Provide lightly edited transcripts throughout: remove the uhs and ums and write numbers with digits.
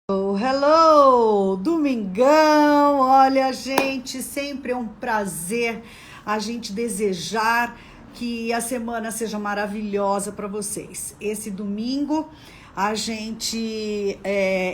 Oh, hello! Domingão! Olha, gente, sempre é um prazer a gente desejar que a semana seja maravilhosa para vocês. Esse domingo a gente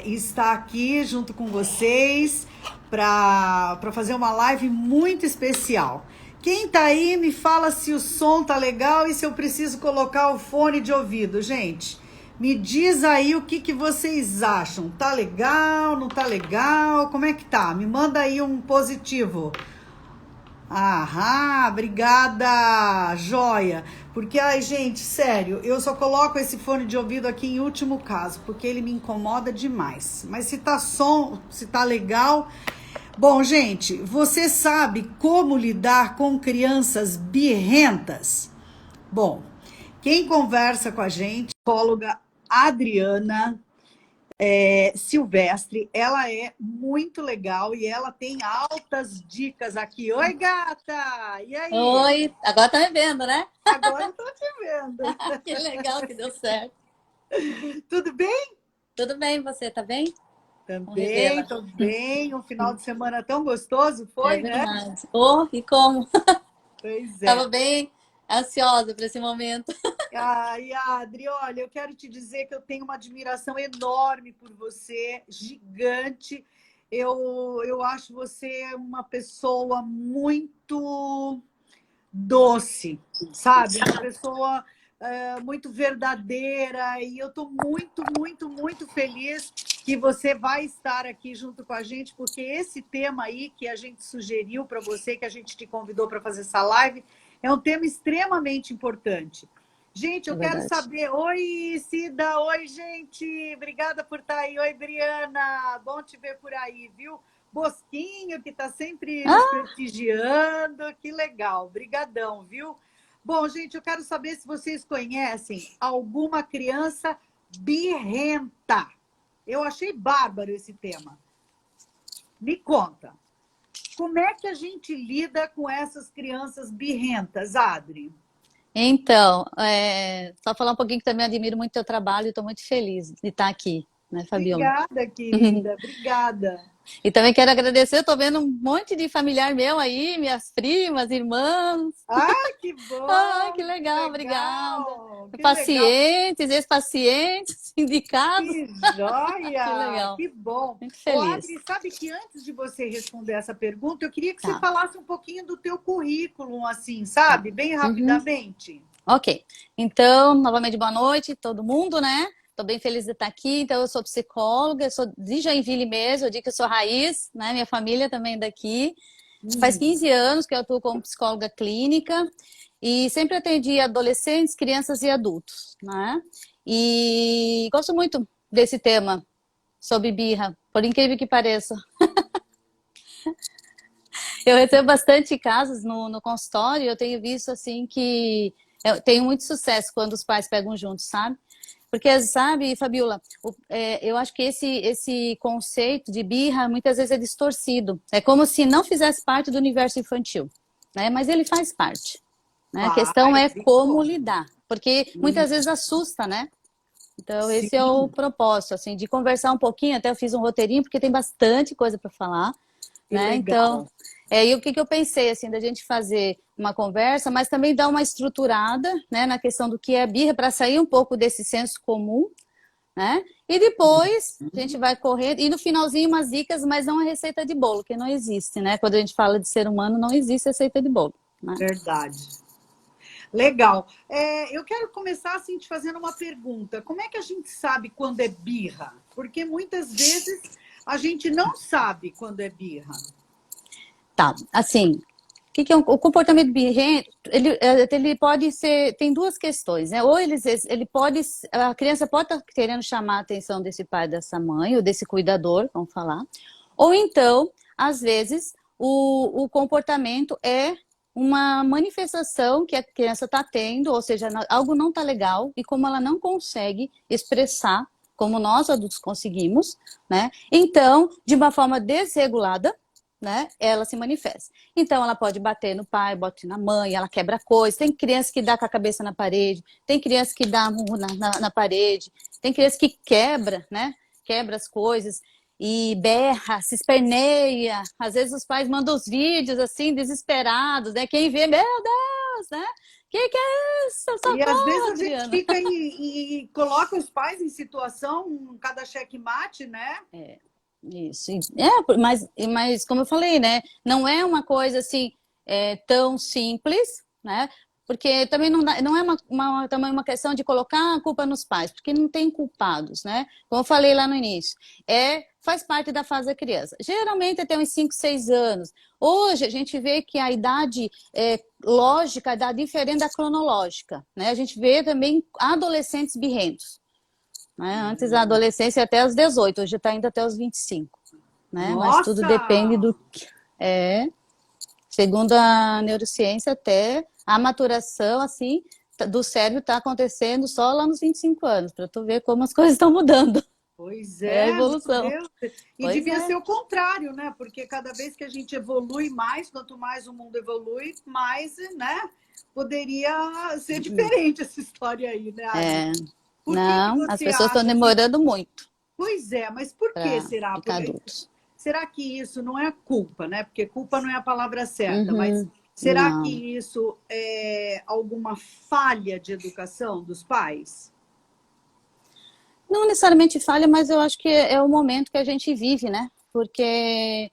está aqui junto com vocês para fazer uma live muito especial. Quem tá aí, me fala se o som tá legal e se eu preciso colocar o fone de ouvido, gente. Me diz aí o que vocês acham. Tá legal? Não tá legal? Como é que tá? Me manda aí um positivo. Aham, obrigada, joia. Porque, ai, gente, sério, eu só coloco esse fone de ouvido aqui em último caso, porque ele me incomoda demais. Mas se tá som, se tá legal. Bom, gente, você sabe como lidar com crianças birrentas? Bom, quem conversa com a gente, a psicóloga Adriana Silvestre, ela é muito legal e ela tem altas dicas aqui. Oi, gata! E aí? Oi, agora tá me vendo, né? Agora eu tô te vendo. Que legal que deu certo. Tudo bem? Tudo bem, você tá bem? Vamos Também, revê-la. tô bem. Um final de semana tão gostoso É foi, né? verdade. Oh, e como? Pois é. Tava bem ansiosa para esse momento. Ai, Adri, olha, eu quero te dizer que eu tenho uma admiração enorme por você, gigante. Eu acho você uma pessoa muito doce, sabe? Uma pessoa muito verdadeira. E eu estou muito, muito, muito feliz que você vai estar aqui junto com a gente, porque esse tema aí que a gente sugeriu para você, que a gente te convidou para fazer essa live, é um tema extremamente importante. Gente, É eu quero verdade. saber. Oi, Cida. Oi, gente. Obrigada por estar aí. Oi, Briana. Bom te ver por aí, viu? Bosquinho, que está sempre nos Ah, prestigiando. Que legal. Brigadão, viu? Bom, gente, eu quero saber se vocês conhecem alguma criança birrenta. Eu achei bárbaro esse tema. Me conta. Como é que a gente lida com essas crianças birrentas, Adri? então, só falar um pouquinho que também admiro muito o teu trabalho e estou muito feliz de estar aqui, né, Fabiola? Obrigada, querida. Obrigada. E também quero agradecer, eu tô vendo um monte de familiar meu aí, minhas primas, irmãs. Ah, que Ai, bom, que que legal, obrigada. legal, que legal, Pacientes, ex-pacientes, indicados. que Que joia, legal. que bom. Muito Ô, feliz. Adri, sabe que antes de você responder essa pergunta, eu queria que você Tá, falasse um pouquinho do teu currículo, assim, tá. sabe? Bem Uhum. rapidamente. Ok. Então, novamente, boa noite, todo mundo, né? Estou bem feliz de estar aqui. Então, eu sou psicóloga, eu sou de Joinville mesmo, eu digo que eu sou raiz, né? Minha família também é daqui. Faz Uhum. 15 anos que eu atuo como psicóloga clínica e sempre atendi adolescentes, crianças e adultos, né? E gosto muito desse tema sobre birra, por incrível que pareça. Eu recebo bastante casos no consultório e eu tenho visto assim que eu tenho muito sucesso quando os pais pegam juntos, sabe? Porque, sabe, Fabiola, eu acho que esse conceito de birra muitas vezes é distorcido. É como se não fizesse parte do universo infantil, né? Mas ele faz parte, né? A questão é Faz, e como como? lidar, porque muitas vezes assusta, né? Então, esse é o Sim, propósito, assim, de conversar um pouquinho. Até eu fiz um roteirinho, porque tem bastante coisa para falar, que né? Então, legal. e o que eu pensei, assim, da gente fazer uma conversa, mas também dar uma estruturada, né, na questão do que é birra, para sair um pouco desse senso comum, né? E depois a gente vai correr, e no finalzinho umas dicas, mas não a receita de bolo, que não existe, né? Quando a gente fala de ser humano, não existe receita de bolo, né? Verdade. Legal. Eu quero começar assim te fazendo uma pergunta. Como é que a gente sabe quando é birra? Porque muitas vezes a gente não sabe quando é birra. Tá, assim, que é o comportamento birrento? Ele pode ser, tem duas questões, né? Ou ele pode, a criança pode estar querendo chamar a atenção desse pai, dessa mãe, ou desse cuidador, vamos falar. Ou então, às vezes, o comportamento é uma manifestação que a criança está tendo, ou seja, algo não está legal, e como ela não consegue expressar, como nós adultos conseguimos, né? Então, de uma forma desregulada, né, ela se manifesta. Então, ela pode bater no pai, bate na mãe, ela quebra coisas. Tem criança que dá com a cabeça na parede, tem criança que dá murro na parede, tem criança que quebra, né? quebra as coisas e berra, se esperneia. Às vezes os pais mandam os vídeos assim, desesperados, né? Quem vê, meu Deus, né? Que é isso? E às vezes Socorro, a gente Adriana. fica e coloca os pais em situação, cada checkmate, né? Isso. Mas como eu falei, né? Não é uma coisa assim tão simples, né? Porque também não é também uma questão de colocar a culpa nos pais, porque não tem culpados, né? Como eu falei lá no início, faz parte da fase da criança. Geralmente até uns 5, 6 anos. Hoje a gente vê que a idade lógica dá diferente da cronológica, né? A gente vê também adolescentes birrentos. Né? Antes da adolescência até os 18, hoje está indo até os 25. Né? Mas tudo depende Nossa! do que. Segundo a neurociência, até a maturação assim, do cérebro está acontecendo só lá nos 25 anos, para tu ver como as coisas estão mudando. Pois É a é, meu evolução. Deus. E Pois devia é. ser o contrário, né? Porque cada vez que a gente evolui mais, quanto mais o mundo evolui, mais, né? Poderia ser diferente essa história aí, né, Adri? Por que Não, as você pessoas estão acha que... demorando muito Pois é, mas por que para será? ficar adultos. Será que isso não é culpa, né? Porque culpa não é a palavra certa, mas Uhum. será Não. que isso é alguma falha de educação dos pais? Não necessariamente falha, mas eu acho que é o momento que a gente vive, né? Porque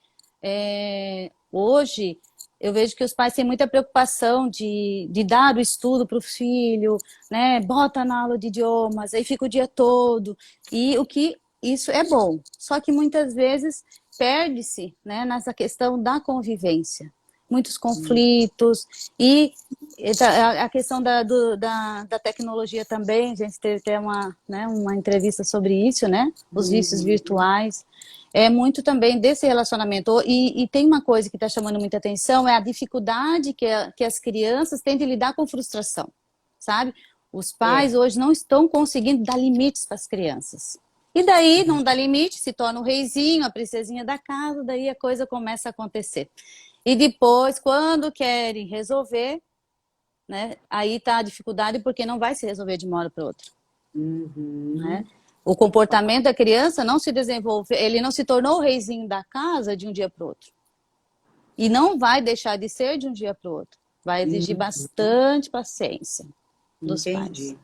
hoje eu vejo que os pais têm muita preocupação de dar o estudo para o filho, né? Bota na aula de idiomas, aí fica o dia todo. E o que isso é bom. Só que muitas vezes perde-se, né, nessa questão da convivência. Muitos conflitos e a questão da tecnologia também, a gente teve até uma entrevista sobre isso, né? Os vícios Uhum. virtuais. É muito também desse relacionamento. E tem uma coisa que está chamando muita atenção, é a dificuldade que as crianças têm de lidar com frustração, sabe? Os É. pais hoje não estão conseguindo dar limites para as crianças. E daí, não dá limite, se torna o reizinho, a princesinha da casa, daí a coisa começa a acontecer. E depois, quando querem resolver, né, aí está a dificuldade porque não vai se resolver de uma hora para outra. Uhum. Né? O comportamento da criança não se desenvolve, ele não se tornou o reizinho da casa de um dia para o outro. E não vai deixar de ser de um dia para o outro. Vai exigir Uhum. bastante paciência dos pais. Entendi.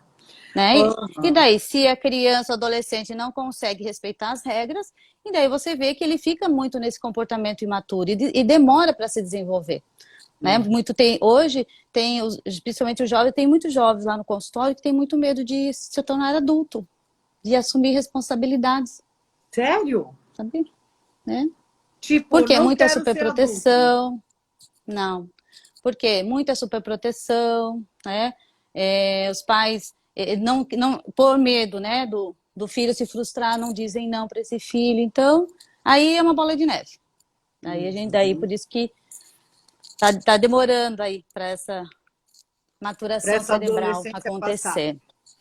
Né? E Uhum. daí, se a criança ou adolescente não consegue respeitar as regras, e daí você vê que ele fica muito nesse comportamento imaturo e demora para se desenvolver. Né? Hoje, principalmente os jovens, tem muitos jovens lá no consultório que tem muito medo de se tornar adulto, de assumir responsabilidades, Sério? sabe? Né? Tipo, Porque não muita quero ser adulto. superproteção, não. Porque muita superproteção, né? Os pais não por medo, né, do filho se frustrar, não dizem não para esse filho. Então, aí é uma bola de neve. Aí daí Uhum. por isso que tá demorando aí para essa Para maturação essa cerebral adolescência passar. acontecer.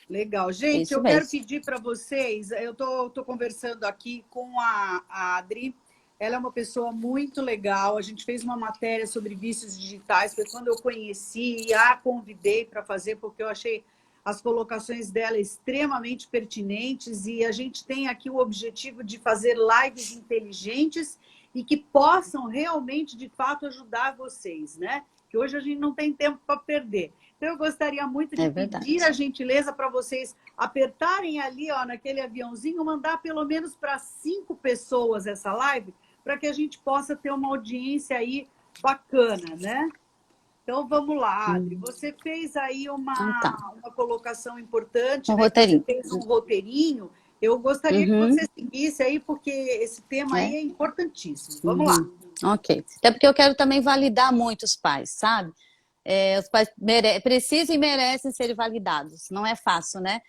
Legal. Gente, Isso eu quero mesmo. pedir para vocês, eu tô conversando aqui com a Adri, ela é uma pessoa muito legal, a gente fez uma matéria sobre vícios digitais, foi quando eu conheci e a convidei para fazer, porque eu achei as colocações dela extremamente pertinentes e a gente tem aqui o objetivo de fazer lives inteligentes e que possam realmente, de fato, ajudar vocês, né? Que hoje a gente não tem tempo para perder. Então, eu gostaria muito de É pedir verdade. a gentileza para vocês apertarem ali, ó, naquele aviãozinho, mandar pelo menos para 5 pessoas essa live, para que a gente possa ter uma audiência aí bacana, né? Então, vamos lá, Adri. Você fez aí Então tá. uma colocação importante, Um né? Que você roteirinho. fez um roteirinho. Eu gostaria que Uhum. você seguisse aí, porque esse tema aí É. é importantíssimo. Vamos lá. Uhum. Ok. Até porque eu quero também validar muito os pais, sabe? Os pais precisam e merecem ser validados. Não é fácil, né?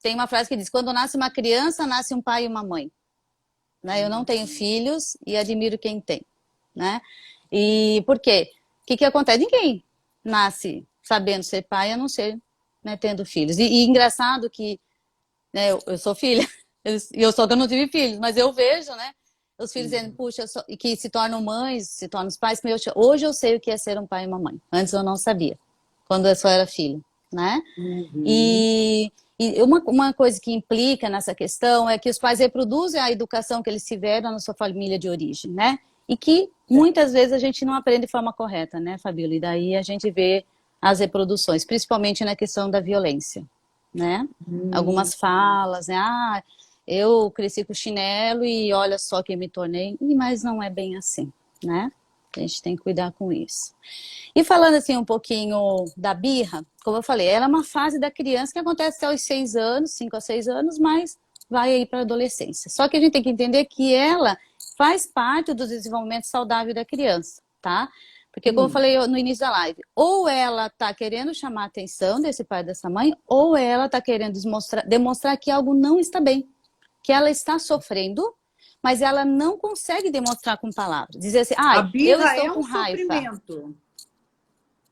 Tem uma frase que diz: quando nasce uma criança, nasce um pai e uma mãe. Né? Eu não tenho filhos e admiro quem tem. Né? E por quê? O que acontece? Ninguém nasce sabendo ser pai a não ser, né, tendo filhos. E engraçado que, né, eu sou filha, e eu só que eu não tive filhos, mas eu vejo, né? Os filhos dizendo, puxa, que se tornam mães, se tornam pais. Hoje eu sei o que é ser um pai e uma mãe. Antes eu não sabia, quando eu só era filho, né? Uhum. E, E uma coisa que implica nessa questão é que os pais reproduzem a educação que eles tiveram na sua família de origem, né? E que muitas vezes a gente não aprende de forma correta, né, Fabíola? E daí a gente vê as reproduções, principalmente na questão da violência, né? Algumas falas, né? Ah, eu cresci com chinelo e olha só quem me tornei. Mas não é bem assim, né? A gente tem que cuidar com isso. E falando assim um pouquinho da birra, como eu falei, ela é uma fase da criança que acontece até os 6 anos, 5 a 6 anos, mas vai aí para a adolescência. Só que a gente tem que entender que ela faz parte do desenvolvimento saudável da criança, tá? Porque, como eu falei no início da live, ou ela tá querendo chamar a atenção desse pai e dessa mãe, ou ela tá querendo demonstrar que algo não está bem, que ela está sofrendo, mas ela não consegue demonstrar com palavras. Dizer assim, A ah, eu birra estou é com um raiva. sofrimento.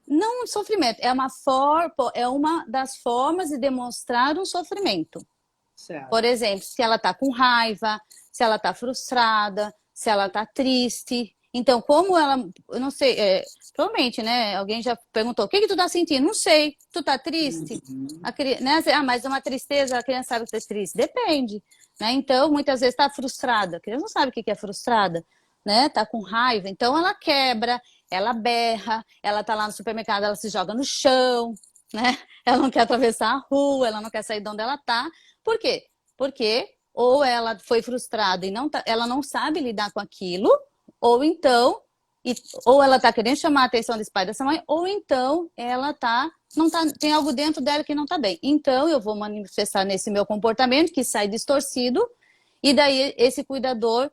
Não um sofrimento, é uma das formas de demonstrar um sofrimento. Certo. Por exemplo, se ela está com raiva, se ela está frustrada, se ela está triste. Então, como ela, eu não sei, provavelmente, né? Alguém já perguntou, o que tu tá sentindo? Não sei. Tu tá triste? Né? Ah, mas é uma tristeza, a criança sabe que tá triste. Depende, né? Então, muitas vezes tá frustrada. A criança não sabe o que é frustrada, né? Tá com raiva. Então, ela quebra, ela berra, ela tá lá no supermercado, ela se joga no chão, né? Ela não quer atravessar a rua, ela não quer sair de onde ela tá. Por quê? Porque ou ela foi frustrada e ela não sabe lidar com aquilo, ou então, ou ela está querendo chamar a atenção desse pai e dessa mãe, ou então ela tem algo dentro dela que não está bem. Então eu vou manifestar nesse meu comportamento que sai distorcido, e daí esse cuidador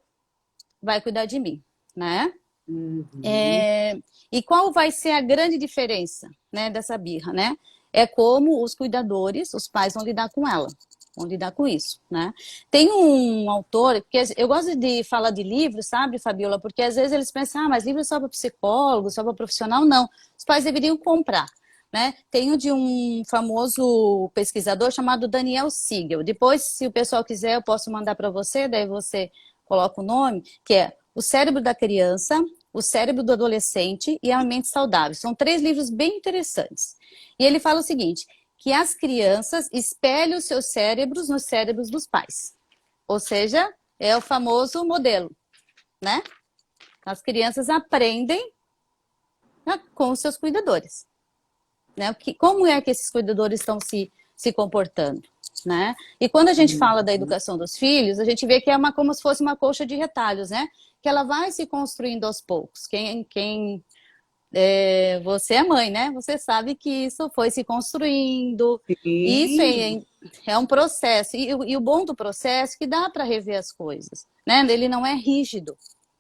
vai cuidar de mim, né? E qual vai ser a grande diferença, né, dessa birra, né? É como os cuidadores, os pais vão lidar com ela. Vão lidar com isso, né? Tem um autor, porque eu gosto de falar de livros, sabe, Fabiola? Porque às vezes eles pensam, mas livro é só para psicólogo, só para profissional. Não, os pais deveriam comprar, né? Tem o de um famoso pesquisador chamado Daniel Siegel. Depois, se o pessoal quiser, eu posso mandar para você, daí você coloca o nome, que é O Cérebro da Criança, O Cérebro do Adolescente e a Mente Saudável. São 3 livros bem interessantes. E ele fala o seguinte, que as crianças espelham os seus cérebros nos cérebros dos pais. Ou seja, é o famoso modelo, né? As crianças aprendem, né, com os seus cuidadores, né? Como é que esses cuidadores estão se comportando, né? E quando a gente fala da educação dos filhos, a gente vê que é como se fosse uma colcha de retalhos, né? Que ela vai se construindo aos poucos. Você é mãe, né? Você sabe que isso foi se construindo. Sim. Isso é um processo. E o bom do processo é que dá para rever as coisas, né? Ele não é rígido,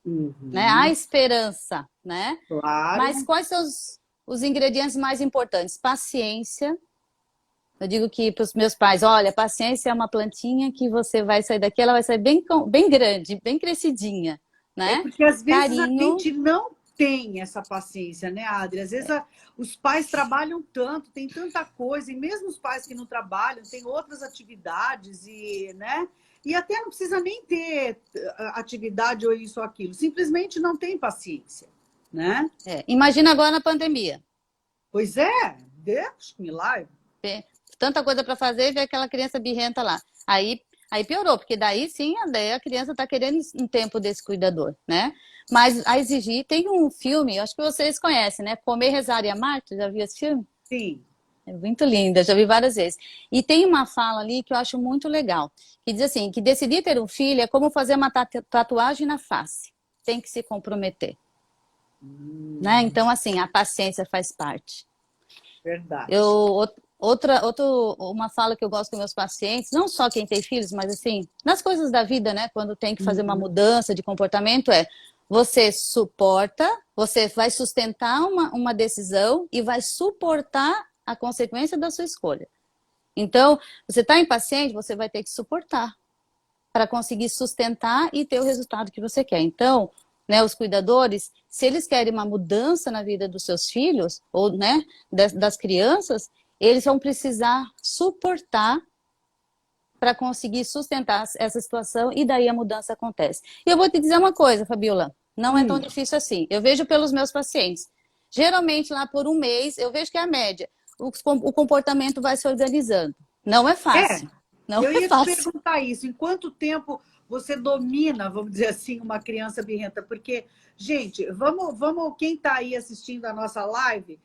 né? Há esperança, né? Claro. Mas quais são os ingredientes mais importantes? Paciência. Eu digo que para os meus pais, olha, paciência é uma plantinha que você vai sair daqui, ela vai sair bem, bem grande, bem crescidinha, né? Porque às vezes Carinho. a gente não tem essa paciência, né, Adri? Às vezes os pais trabalham tanto, tem tanta coisa, e mesmo os pais que não trabalham, têm outras atividades, né? E até não precisa nem ter atividade ou isso ou aquilo, simplesmente não tem paciência, né? Imagina agora na pandemia. Pois é, Deus me livre. Tanta coisa para fazer e ver aquela criança birrenta lá. Aí piorou, porque daí sim a criança está querendo um tempo desse cuidador, né? Mas a exigir, tem um filme, acho que vocês conhecem, né? Comer, Rezar e Amar, tu já viu esse filme? Sim. É muito linda, já vi várias vezes. E tem uma fala ali que eu acho muito legal, que diz assim, que decidir ter um filho é como fazer uma tatuagem na face. Tem que se comprometer. Né? Então, assim, a paciência faz parte. Verdade. Uma fala que eu gosto com meus pacientes, não só quem tem filhos, mas assim, nas coisas da vida, né? Quando tem que fazer uma mudança de comportamento, você suporta, você vai sustentar uma decisão e vai suportar a consequência da sua escolha. Então, você está impaciente, você vai ter que suportar para conseguir sustentar e ter o resultado que você quer. Então, né, os cuidadores, se eles querem uma mudança na vida dos seus filhos, ou né, das crianças, eles vão precisar suportar para conseguir sustentar essa situação e daí a mudança acontece. E eu vou te dizer uma coisa, Fabiola, não é tão difícil assim. Eu vejo pelos meus pacientes. Geralmente, lá por um mês, eu vejo que é a média. O comportamento vai se organizando. Não é É, fácil. Não eu é ia te fácil. perguntar isso. Em quanto tempo você domina, vamos dizer assim, uma criança birrenta? Porque, gente, quem está aí assistindo a nossa live,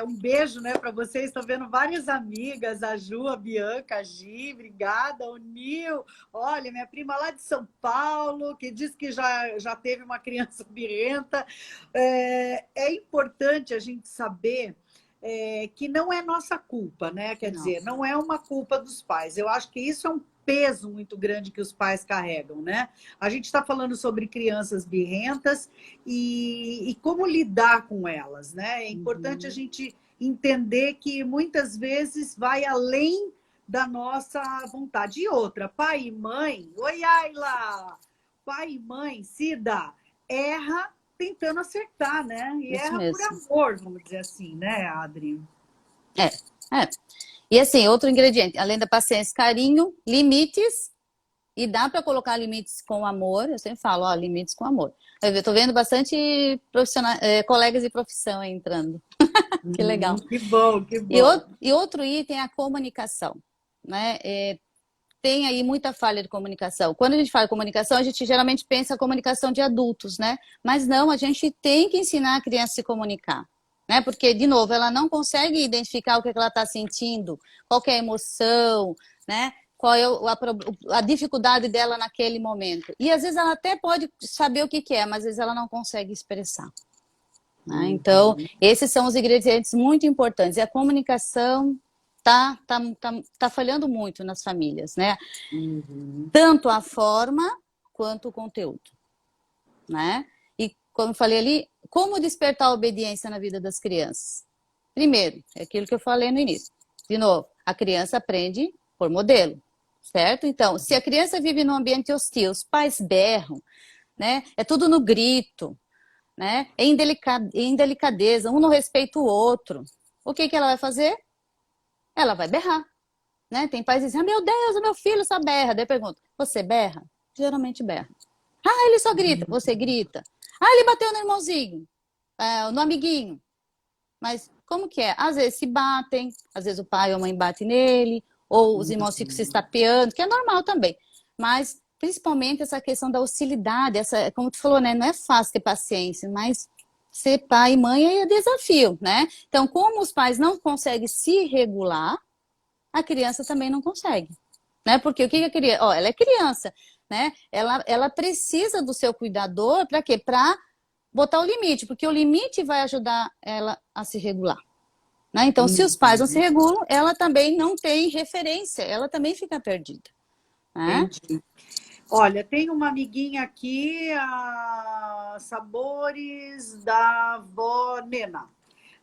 um beijo, né, para vocês. Estou vendo várias amigas, a Ju, a Bianca, a Gi, obrigada, o Nil. Olha, minha prima lá de São Paulo, que diz que já teve uma criança birrenta. É importante a gente saber que não é nossa culpa, né? Quer Não. dizer, não é uma culpa dos pais. Eu acho que isso é um peso muito grande que os pais carregam, né? A gente está falando sobre crianças birrentas e como lidar com elas, né? É importante a Uhum. gente entender que muitas vezes vai além da nossa vontade. E outra, pai e mãe, oi, Ayla! Pai e mãe, Cida, erra tentando acertar, né? E Isso erra por mesmo. amor, vamos dizer assim, né, Adri? É, é. E assim, outro ingrediente, além da paciência, carinho, limites, e dá para colocar limites com amor, eu sempre falo, ó, limites com amor. Eu estou vendo bastante colegas de profissão aí entrando, que legal. Que bom, que E, bom. e outro item é a comunicação, né? Tem aí muita falha de comunicação. Quando a gente fala comunicação, a gente geralmente pensa a comunicação de adultos, né? Mas não, a gente tem que ensinar a criança a se comunicar, né? Porque, de novo, ela não consegue identificar o que ela está sentindo, qual que é a emoção, né? Qual é a dificuldade dela naquele momento. E às vezes ela até pode saber o que é, mas às vezes ela não consegue expressar, né? Então, esses são os ingredientes muito importantes. E a comunicação tá falhando muito nas famílias, né? Tanto a forma quanto o conteúdo, né? E como eu falei ali, como despertar a obediência na vida das crianças? Primeiro, é aquilo que eu falei no início. De novo, a criança aprende por modelo, certo? Então, se a criança vive num ambiente hostil, os pais berram, né? É tudo no grito, né? É indelicadeza, um não respeita o outro. O que ela vai fazer? Ela vai berrar, né? Tem pais que dizem, ah, meu Deus, o meu filho só berra. Daí eu pergunto, você berra? Geralmente berra. Ah, ele só grita. Você grita. Ah, ele bateu no irmãozinho, no amiguinho. Mas como que é? Às vezes se batem, às vezes o pai ou a mãe bate nele, ou os irmãos ficam se estapeando, que é normal também. Mas principalmente essa questão da hostilidade, como tu falou, né? Não é fácil ter paciência, mas ser pai e mãe é desafio, né? Então, como os pais não conseguem se regular, a criança também não consegue, né? Porque o que a criança, ela é criança, né? Ela precisa do seu cuidador para quê? Para botar o limite, porque o limite vai ajudar ela a se regular, né? Então, se os pais não se regulam, ela também não tem referência, ela também fica perdida, né? Entendi. Olha, tem uma amiguinha aqui, a Sabores da avó Nena.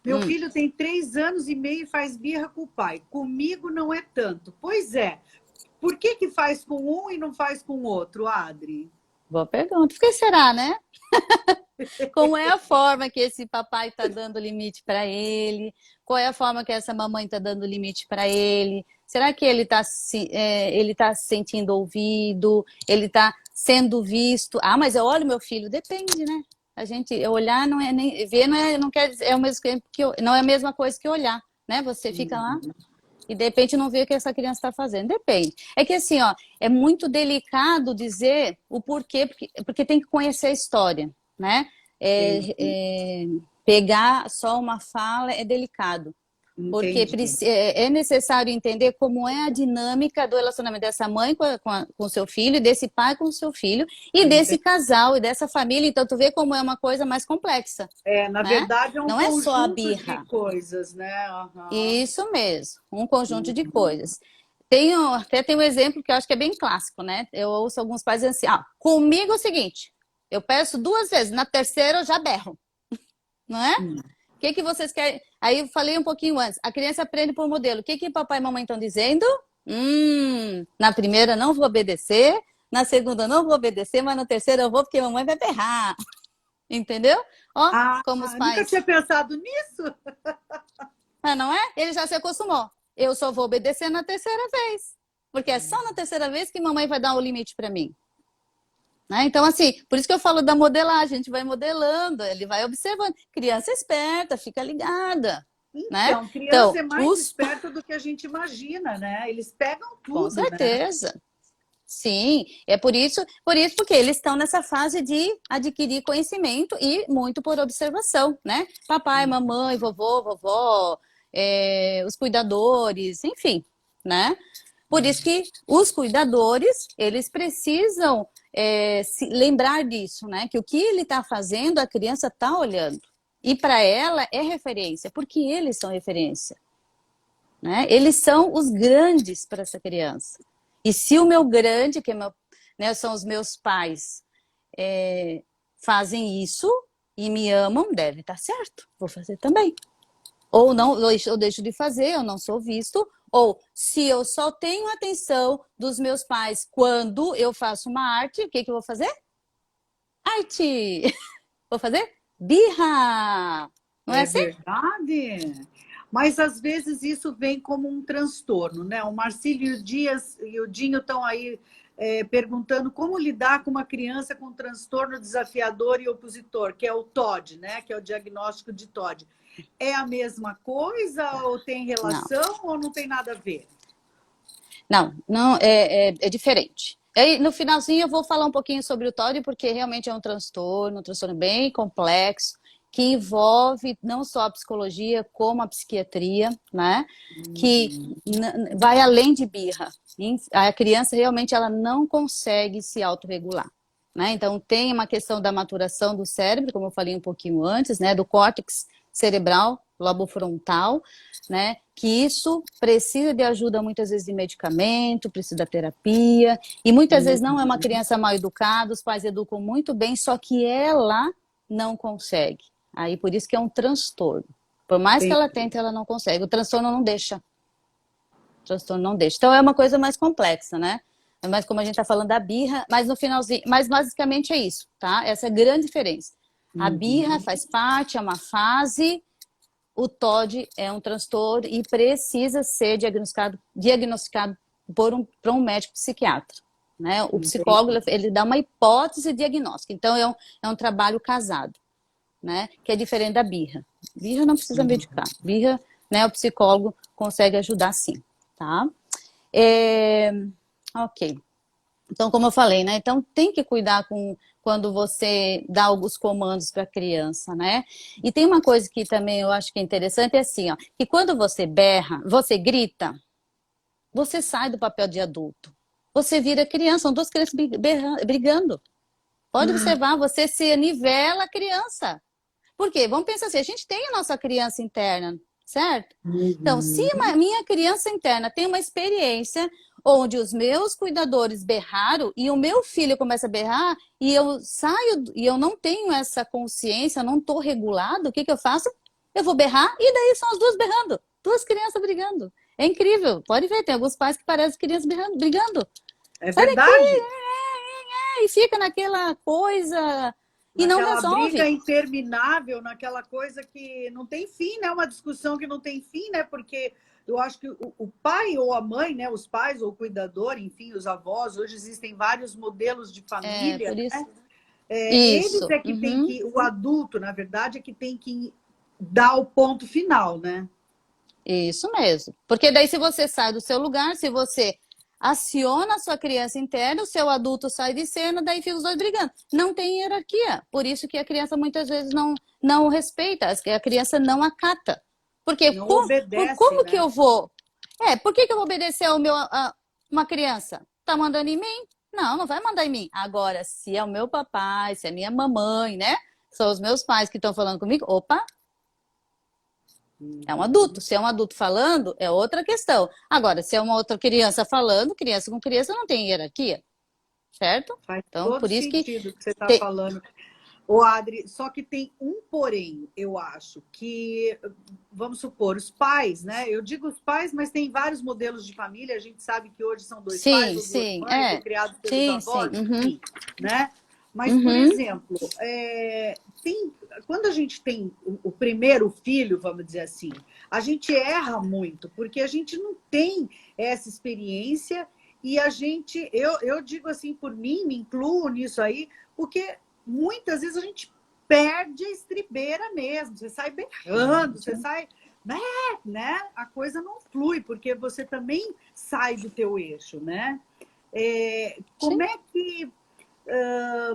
Meu filho tem 3 anos e meio e faz birra com o pai. Comigo não é tanto. Pois é. Por que faz com um e não faz com o outro, Adri? Boa pergunta. Por que será, né? Como é a forma que esse papai está dando limite para ele? Qual é a forma que essa mamãe está dando limite para ele? Será que ele tá se sentindo ouvido? Ele está sendo visto? Ah, mas eu olho meu filho. Depende, né? A gente olhar não é nem ver, não quer dizer, é o mesmo que não é a mesma coisa que olhar, né? Você fica lá e de repente não vê o que essa criança está fazendo. Depende. É que assim, ó, é muito delicado dizer o porquê, porque tem que conhecer a história, né? Pegar só uma fala é delicado. Porque Entendi. é necessário entender como é a dinâmica do relacionamento dessa mãe com o seu filho, desse pai com o seu filho, e desse casal e dessa família. Então, tu vê como é uma coisa mais complexa, Na né? verdade, é um Não é só a conjunto de birra. coisas, né? Isso mesmo, um conjunto de coisas. Até tem um exemplo que eu acho que é bem clássico, né? Eu ouço alguns pais dizendo assim, comigo é o seguinte, eu peço 2 vezes, na terceira eu já berro, não é? O que vocês querem? Aí eu falei um pouquinho antes, a criança aprende por modelo. O que papai e mamãe estão dizendo? Na primeira não vou obedecer, na segunda não vou obedecer, mas na terceira eu vou porque mamãe vai berrar. Entendeu? Ó, como os Nunca pais. tinha pensado nisso. Não é? Ele já se acostumou. Eu só vou obedecer na terceira vez. Porque é só na terceira vez que mamãe vai dar o limite para mim. Né? Então, assim, por isso que eu falo da modelagem, a gente vai modelando, ele vai observando. Criança esperta, fica ligada. né? Então, criança Então, é mais esperta do que a gente imagina, né? Eles pegam com tudo, né? certeza. Sim, é por isso porque eles estão nessa fase de adquirir conhecimento e muito por observação, né? Papai, mamãe, vovô, vovó, os cuidadores, enfim, né? Por isso que os cuidadores, eles precisam se lembrar disso, né? Que o que ele está fazendo, a criança está olhando. E para ela é referência, porque eles são referência, né? Eles são os grandes para essa criança. E se o meu grande, que é né, são os meus pais, fazem isso e me amam, deve estar certo. Vou fazer também. Ou não, eu deixo de fazer, eu não sou visto. Ou se eu só tenho atenção dos meus pais quando eu faço uma arte, o que eu vou fazer? Arte! Vou fazer birra! Não é É assim? verdade. Mas às vezes isso vem como um transtorno, né? O Marcílio e o Dinho estão aí perguntando como lidar com uma criança com transtorno desafiador e opositor, que é o TOD, né? Que é o diagnóstico de TOD. É a mesma coisa ou tem Não. relação ou não tem nada a ver? Não, não é diferente. Aí, no finalzinho eu vou falar um pouquinho sobre o TOD, porque realmente é um transtorno bem complexo, que envolve não só a psicologia, como a psiquiatria, né? Que vai além de birra. A criança realmente ela não consegue se autorregular. Né? Então, tem uma questão da maturação do cérebro, como eu falei um pouquinho antes, né? Do córtex cerebral, lobo frontal, né? Que isso precisa de ajuda muitas vezes de medicamento, precisa da terapia, e muitas vezes não é uma criança mal educada, os pais educam muito bem, só que ela não consegue. Aí por isso que é um transtorno. Por mais que Tem. ela tente, ela não consegue. O transtorno não deixa. O transtorno não deixa. Então é uma coisa mais complexa, né? Mas como a gente está falando da birra, mas no finalzinho, mas basicamente é isso, tá? Essa é a grande diferença. A birra faz parte, é uma fase. O TOD é um transtorno e precisa ser diagnosticado por um médico psiquiatra. Né? O psicólogo ele dá uma hipótese diagnóstica. Então, é um trabalho casado, né? Que é diferente da birra. Birra não precisa medicar. Birra, né, o psicólogo consegue ajudar sim. Tá? Ok. Então, como eu falei, né? Então, tem que cuidar quando você dá alguns comandos para a criança, né? E tem uma coisa que também eu acho que é interessante, é assim, ó, que quando você berra, você grita, você sai do papel de adulto. Você vira criança, são duas crianças brigando. Pode observar, você se nivela a criança. Por quê? Vamos pensar assim, a gente tem a nossa criança interna, certo? Então, se a minha criança interna tem uma experiência onde os meus cuidadores berraram e o meu filho começa a berrar e eu saio e eu não tenho essa consciência, não estou regulado, o que eu faço? Eu vou berrar e daí são as duas berrando, duas crianças brigando. É incrível, pode ver, tem alguns pais que parecem crianças brigando. É Sai daqui, verdade? e fica naquela coisa e não Naquela briga resolve. interminável, naquela coisa que não tem fim, né? Uma discussão que não tem fim, né? Porque eu acho que o pai ou a mãe, né? Os pais ou o cuidador, enfim, os avós, hoje existem vários modelos de família, Por isso. né? Eles Isso. é que tem que, o adulto, na verdade, é que tem que dar o ponto final, né? Isso mesmo. Porque daí, se você sai do seu lugar, se você aciona a sua criança interna, o seu adulto sai de cena, daí fica os dois brigando. Não tem hierarquia. Por isso que a criança muitas vezes não respeita, a criança não acata. Porque Não por obedece, como que né? eu vou? Por que eu vou obedecer uma criança? Tá mandando em mim? Não, não vai mandar em mim. Agora, se é o meu papai, se é minha mamãe, né? São os meus pais que estão falando comigo, opa, é um adulto. Se é um adulto falando, é outra questão. Agora, se é uma outra criança falando, criança com criança não tem hierarquia, certo? Faz Então, todo por isso que sentido o que você está te- falando. Ô, Adri, só que tem um porém, eu acho, que, vamos supor, os pais, né? Eu digo os pais, mas tem vários modelos de família, a gente sabe que hoje são dois pais sim, ou duas sim, mães, ou criados pelos sim, sim, avós, enfim, né? Mas, por uhum, exemplo, quando a gente tem o primeiro filho, vamos dizer assim, a gente erra muito, porque a gente não tem essa experiência e a gente, eu digo assim por mim, me incluo nisso aí, porque muitas vezes a gente perde a estribeira mesmo. Você sai berrando, você sai né? A coisa não flui, porque você também sai do teu eixo, né? Como Sim. é que,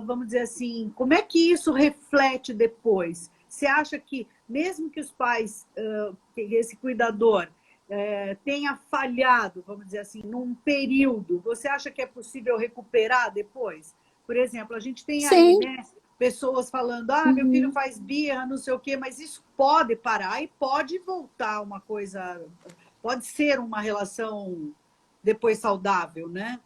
vamos dizer assim, como é que isso reflete depois? Você acha que, mesmo que os pais, esse cuidador, tenha falhado, vamos dizer assim, num período, você acha que é possível recuperar depois? Por exemplo, a gente tem aí, Sim. né, pessoas falando, meu filho Uhum. faz birra, não sei o quê, mas isso pode parar e pode voltar uma coisa, pode ser uma relação depois saudável, né?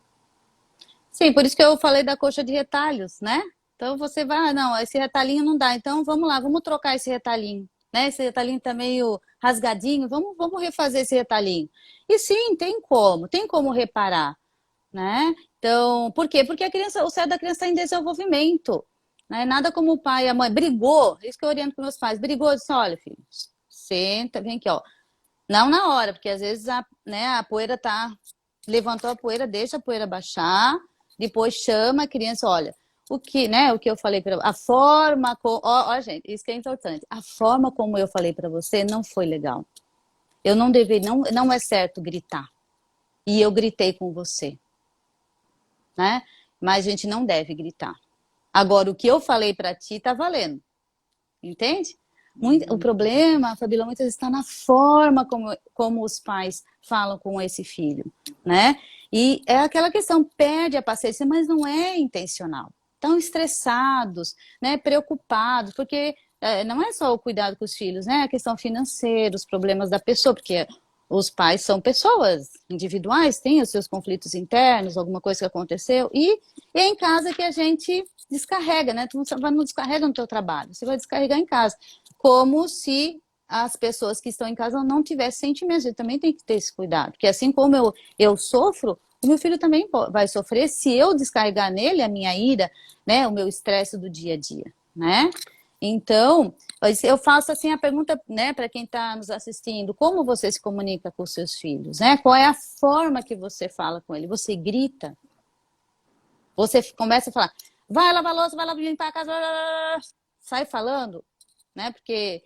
Sim, por isso que eu falei da coxa de retalhos, né? Então você vai, não, esse retalhinho não dá, então vamos lá, vamos trocar esse retalhinho, né? Esse retalhinho tá meio rasgadinho, vamos refazer esse retalhinho. E sim, tem como reparar, né? Então, por quê? Porque a criança, o cérebro da criança está em desenvolvimento, né? Nada como o pai e a mãe brigou, isso que eu oriento com meus pais, brigou, eu disse, olha, filho, senta, vem aqui, ó. Não na hora, porque às vezes a poeira tá. Levantou a poeira, deixa a poeira baixar, depois chama a criança, olha, o que eu falei para a forma, ó, gente, isso que é importante. A forma como eu falei para você não foi legal. Eu não deveria, não é certo gritar. E eu gritei com você, né? Mas a gente não deve gritar. Agora, o que eu falei para ti tá valendo. Entende? O problema, Fabíola, muitas vezes está na forma como os pais falam com esse filho, né? E é aquela questão, perde a paciência, mas não é intencional. Estão estressados, né? Preocupados, porque não é só o cuidado com os filhos, né? A questão financeira, os problemas da pessoa, porque os pais são pessoas individuais, têm os seus conflitos internos, alguma coisa que aconteceu, e é em casa que a gente descarrega, né? Tu não descarrega no teu trabalho, você vai descarregar em casa. Como se as pessoas que estão em casa não tivessem sentimentos. Ele também tem que ter esse cuidado. Porque assim como eu sofro, o meu filho também vai sofrer se eu descarregar nele a minha ira, né? O meu estresse do dia a dia, né? Então, eu faço assim a pergunta, né, para quem está nos assistindo, como você se comunica com os seus filhos, né? Qual é a forma que você fala com ele? Você grita? Você começa a falar, vai lavar a louça, vai lá limpar a casa, sai falando, né? Porque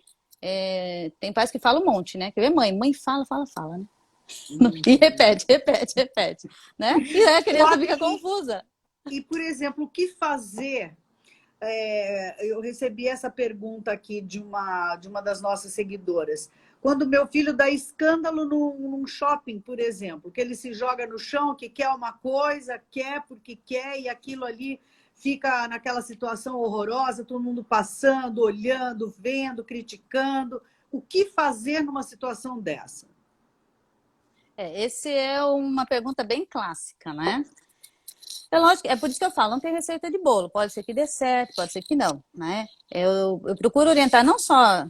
tem pais que falam um monte, né? Quer ver, mãe? Mãe fala, fala, fala, né? E repete, repete, repete, né? E aí a criança fica confusa. Por exemplo, o que fazer? Eu recebi essa pergunta aqui de uma das nossas seguidoras. Quando meu filho dá escândalo num shopping, por exemplo, que ele se joga no chão, que quer uma coisa, quer porque quer, e aquilo ali fica naquela situação horrorosa, todo mundo passando, olhando, vendo, criticando. O que fazer numa situação dessa? Esse é uma pergunta bem clássica, né? É lógico, é por isso que eu falo, não tem receita de bolo. Pode ser que dê certo, pode ser que não, né? Eu procuro orientar não só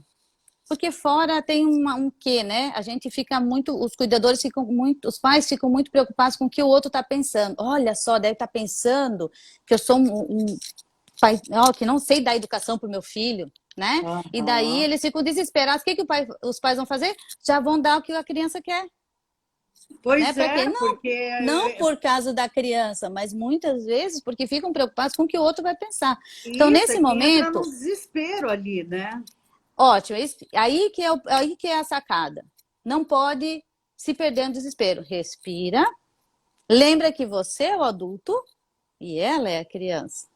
porque fora tem um quê, né? A gente fica muito, os cuidadores ficam muito, os pais ficam muito preocupados com o que o outro está pensando. Olha só, deve estar pensando que eu sou um pai, que não sei dar educação para o meu filho, né? E daí Uhum. eles ficam desesperados. O que os pais vão fazer? Já vão dar o que a criança quer, né? Pois Para quê? é, Não, porque não por causa da criança, mas muitas vezes porque ficam preocupados com o que o outro vai pensar. Então, isso é nesse que entra num momento, desespero ali, né? ótimo, aí que é a sacada. Não pode se perder no desespero. Respira. Lembra que você é o adulto e ela é a criança,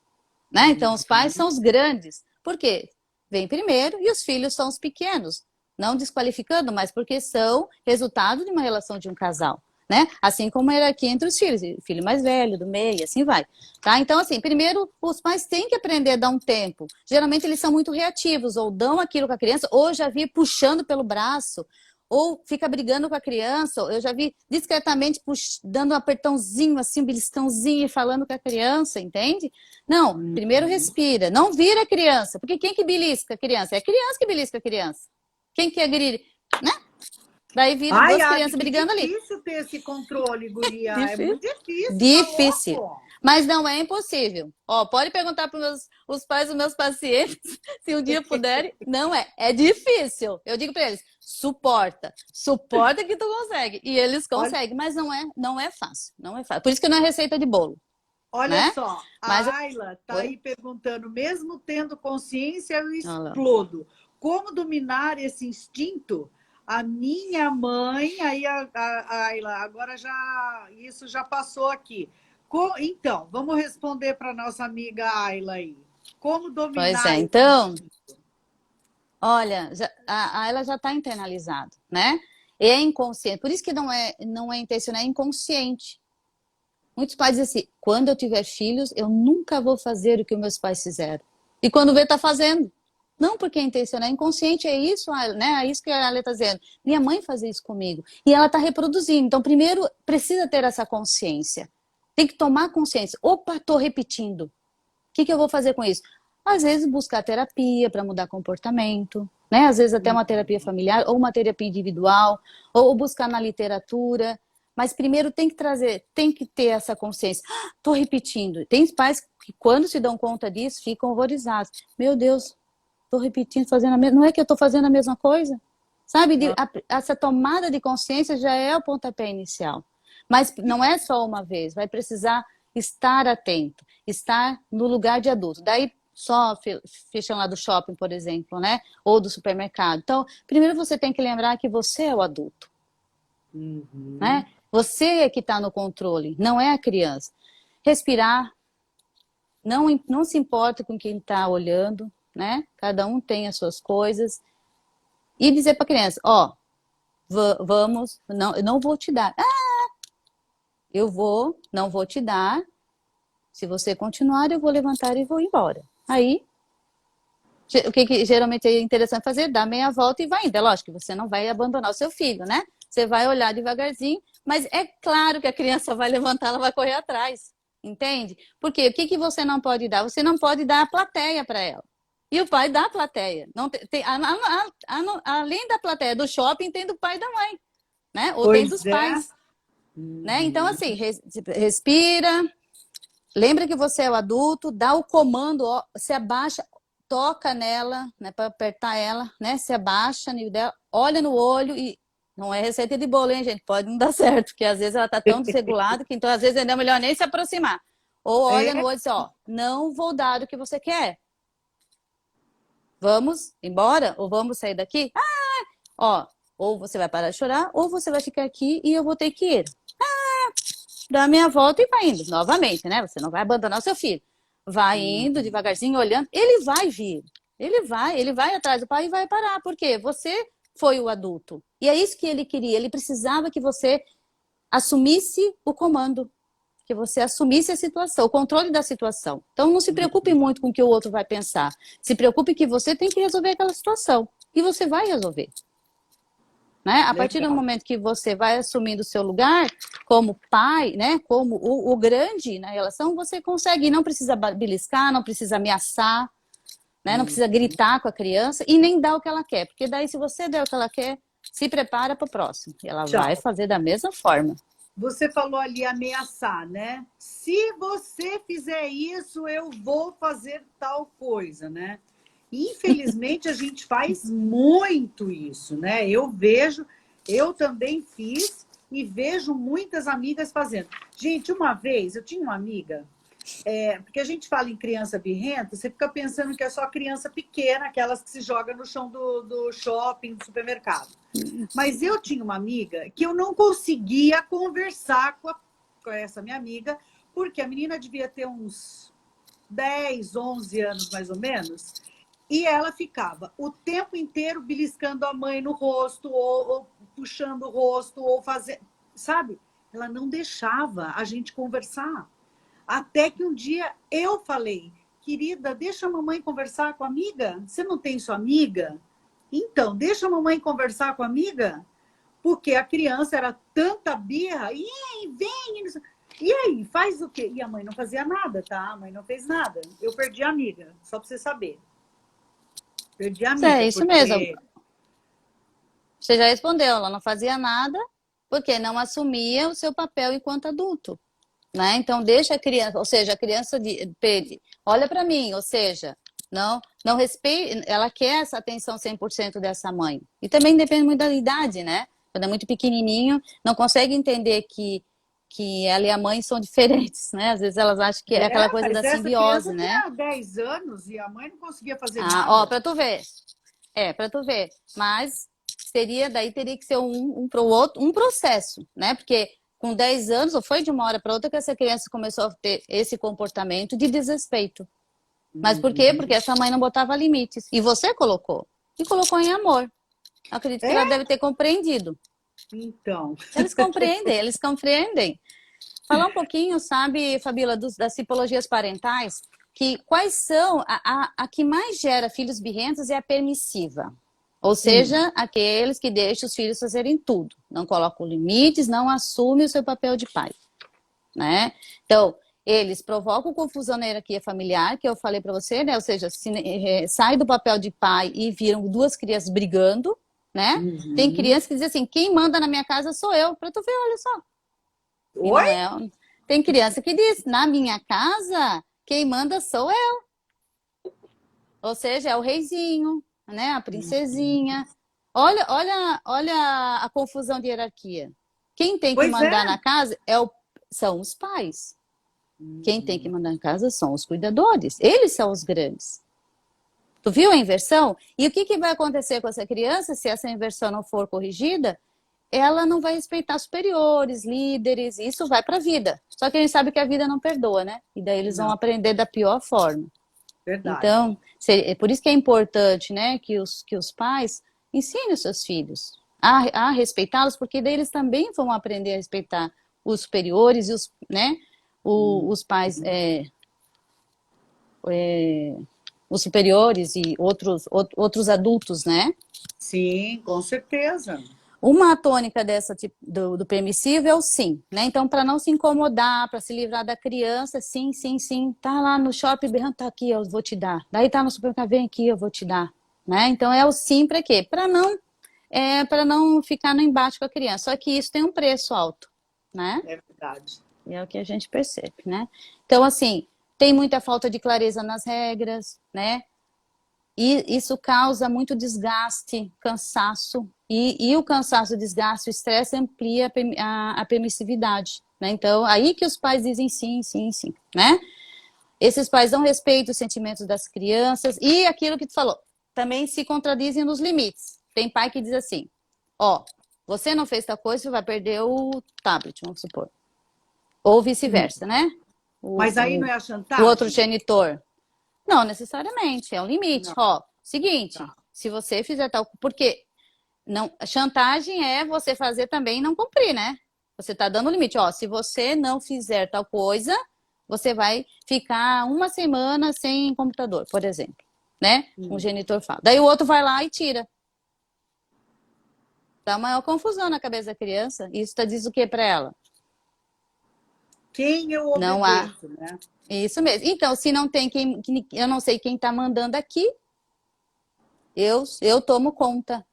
né? Então os pais são os grandes. Por quê? Vem primeiro e os filhos são os pequenos. Não desqualificando, mas porque são resultado de uma relação de um casal, né? Assim como era aqui entre os filhos, o filho mais velho, do meio, assim vai. Tá? Então, assim, primeiro os pais têm que aprender a dar um tempo. Geralmente eles são muito reativos, ou dão aquilo com a criança, ou já vi puxando pelo braço, ou fica brigando com a criança. Eu já vi discretamente dando um apertãozinho, assim, um beliscãozinho e falando com a criança, entende? Não, primeiro respira, não vira a criança, porque quem que belisca a criança? É a criança que belisca a criança. Quem que agride, né? Daí vira Ai, duas Agnes, crianças que brigando ali. difícil ter esse controle, guria. É Difícil. muito difícil, tá Difícil. louco? Mas não é impossível. Ó, pode perguntar para os pais dos meus pacientes, se um dia puderem. Não é. É difícil. Eu digo para eles, suporta. Suporta que tu consegue. E eles Olha, conseguem, mas não é fácil. Não é fácil. Por isso que não é receita de bolo, olha né? só, Mas, a Ayla tá oi? aí perguntando, mesmo tendo consciência, eu Olha lá. explodo. Como dominar esse instinto A minha mãe, aí a Ayla, agora já isso já passou aqui. Então, vamos responder para nossa amiga Ayla aí. Como Pois é, dominar esse então, bichinho? olha, ela já está internalizado, né? E é inconsciente, por isso que não é intencional, é inconsciente. Muitos pais dizem assim, quando eu tiver filhos, eu nunca vou fazer o que os meus pais fizeram. E quando vê, tá fazendo. Não porque é intencional, é inconsciente, é isso, né? É isso que a Ale está dizendo. Minha mãe fazia isso comigo. E ela está reproduzindo. Então, primeiro, precisa ter essa consciência. Tem que tomar consciência. Opa, estou repetindo. O que eu vou fazer com isso? Às vezes, buscar terapia para mudar comportamento, né? Às vezes, até uma terapia familiar, ou uma terapia individual, ou buscar na literatura. Mas primeiro tem que trazer, tem que ter essa consciência. Estou repetindo. Tem pais que, quando se dão conta disso, ficam horrorizados. Meu Deus, estou repetindo, fazendo a mesma. Não é que eu estou fazendo a mesma coisa? Sabe? Essa tomada de consciência já é o pontapé inicial. Mas não é só uma vez, vai precisar estar atento, estar no lugar de adulto. Daí só fechando lá do shopping, por exemplo, né? Ou do supermercado. Então, primeiro você tem que lembrar que você é o adulto, Uhum. né? Você é que está no controle, não é a criança. Respirar, não se importa com quem está olhando, né? Cada um tem as suas coisas. E dizer para a criança, ó, vamos, não, eu não vou te dar. Não vou te dar. Se você continuar, eu vou levantar e vou embora. Aí, o que geralmente é interessante fazer? Dar meia volta e vai indo. É lógico que você não vai abandonar o seu filho, né? Você vai olhar devagarzinho, mas é claro que a criança vai levantar, ela vai correr atrás. Entende? Porque o que você não pode dar? Você não pode dar a plateia para ela. E o pai dá a plateia. Não além da plateia do shopping, tem do pai e da mãe, né? Ou tem dos Pois é. pais, né? Então, Uhum. assim, respira, lembra que você é o adulto, dá o comando, ó, se abaixa, toca nela, né, para apertar ela, né? Se abaixa, nível dela, olha no olho e não é receita de bolo, hein, gente? Pode não dar certo, porque às vezes ela tá tão desregulada que então às vezes ainda é melhor nem se aproximar. Ou olha no É, olho e diz, ó, não vou dar o que você quer. Vamos embora? Ou vamos sair daqui? Ó, ou você vai parar de chorar, ou você vai ficar aqui e eu vou ter que ir. Dá a meia volta e vai indo novamente, né? Você não vai abandonar o seu filho. Vai indo uhum. devagarzinho, olhando. Ele vai vir. Ele vai atrás do pai e vai parar. Por quê? Você foi o adulto. E é isso que ele queria. Ele precisava que você assumisse o comando, que você assumisse a situação, o controle da situação. Então não se preocupe muito com o que o outro vai pensar. Se preocupe que você tem que resolver aquela situação. E você vai resolver. Né? A partir do Legal. momento que você vai assumindo o seu lugar como pai, né, como o grande na relação, você consegue, não precisa beliscar, não precisa ameaçar, né, não Hum. precisa gritar com a criança e nem dar o que ela quer, porque daí se você der o que ela quer, se prepara para o próximo. E ela vai Tchau. fazer da mesma forma. Você falou ali ameaçar, né? Se você fizer isso, eu vou fazer tal coisa, né? Infelizmente, a gente faz muito isso, né? Eu vejo, eu também fiz e vejo muitas amigas fazendo. Gente, uma vez eu tinha uma amiga, porque a gente fala em criança birrenta, você fica pensando que é só criança pequena, aquelas que se jogam no chão do shopping, do supermercado. Mas eu tinha uma amiga que eu não conseguia conversar com essa minha amiga, porque a menina devia ter uns 10, 11 anos mais ou menos, e ela ficava o tempo inteiro beliscando a mãe no rosto, ou puxando o rosto, ou fazendo. Sabe? Ela não deixava a gente conversar. Até que um dia eu falei, querida, deixa a mamãe conversar com a amiga. Você não tem sua amiga? Então, deixa a mamãe conversar com a amiga. Porque a criança era tanta birra. E aí, vem. E aí, faz o quê? E a mãe não fazia nada, tá? A mãe não fez nada. Eu perdi a amiga, só para você saber. Perdi a amiga, É isso mesmo. porque Você já respondeu, ela não fazia nada porque não assumia o seu papel enquanto adulto. Né? Então deixa a criança, ou seja, a criança pede, olha para mim, ou seja, não respeita, ela quer essa atenção 100% dessa mãe. E também depende muito da idade, né? Quando é muito pequenininho, não consegue entender que ela e a mãe são diferentes, né? Às vezes elas acham que é aquela coisa mas da essa simbiose, criança né? tinha 10 anos e a mãe não conseguia fazer Ah, ó, nada. para tu ver. Para tu ver. Mas teria que ser pro outro, um processo, né? Porque com 10 anos, ou foi de uma hora para outra que essa criança começou a ter esse comportamento de desrespeito. Mas por quê? Porque essa mãe não botava limites. E você colocou. E colocou em amor. Acredito que ela deve ter compreendido. Então. Eles compreendem. Falar um pouquinho, sabe, Fabíola, das tipologias parentais, que quais são, a que mais gera filhos birrentos é a permissiva. Ou seja, aqueles que deixam os filhos fazerem tudo. Não colocam limites, não assumem o seu papel de pai. Né? Então, eles provocam confusão na hierarquia familiar, que eu falei para você, né? Ou seja, sai do papel de pai e viram duas crianças brigando, né? Tem crianças que dizem assim, quem manda na minha casa sou eu. Para tu ver, olha só. Oi? Tem criança que diz, na minha casa, quem manda sou eu. Ou seja, é o reizinho, né? A princesinha. Olha a confusão de hierarquia. Quem tem que mandar na casa são os pais. Quem tem que mandar na casa são os cuidadores. Eles são os grandes. Tu viu a inversão? E o que vai acontecer com essa criança se essa inversão não for corrigida? Ela não vai respeitar superiores, líderes, isso vai para a vida. Só que a gente sabe que a vida não perdoa, né? E daí eles vão aprender da pior forma. Verdade. Então, é por isso que é importante, né, que os pais ensinem os seus filhos a respeitá-los, porque daí eles também vão aprender a respeitar os superiores e os pais, os superiores e outros adultos, né? Sim, com certeza. Uma tônica do permissivo é o sim, né? Então, para não se incomodar, para se livrar da criança, sim, sim, sim. Tá lá no shopping berrando, tá aqui, eu vou te dar. Daí tá no supermercado, vem aqui, eu vou te dar. Né? Então, é o sim para quê? Para não ficar no embate com a criança. Só que isso tem um preço alto, né? É verdade. E é o que a gente percebe, né? Então, assim, tem muita falta de clareza nas regras, né? E isso causa muito desgaste, cansaço. E o cansaço, o desgaste, o estresse amplia a permissividade. Né? Então, aí que os pais dizem sim, sim, sim. Né? Esses pais não respeitam os sentimentos das crianças. E aquilo que tu falou, também se contradizem nos limites. Tem pai que diz assim, ó, você não fez tal coisa, você vai perder o tablet, vamos supor. Ou vice-versa, né? Mas aí não é a chantagem? O outro genitor. Não necessariamente, é um limite. Ó, seguinte, se você fizer tal... Porque chantagem é você fazer também e não cumprir, né? Você tá dando limite. Ó, se você não fizer tal coisa, você vai ficar uma semana sem computador, por exemplo. Né? Um genitor fala. Daí o outro vai lá e tira. Dá maior confusão na cabeça da criança. Isso diz o que para ela? Quem eu obedeço, não há. Né? Isso mesmo. Então, se não tem eu não sei quem está mandando aqui, eu tomo conta.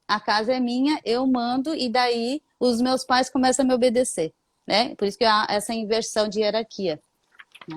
A casa é minha, eu mando, e daí os meus pais começam a me obedecer. Né? Por isso que há essa inversão de hierarquia.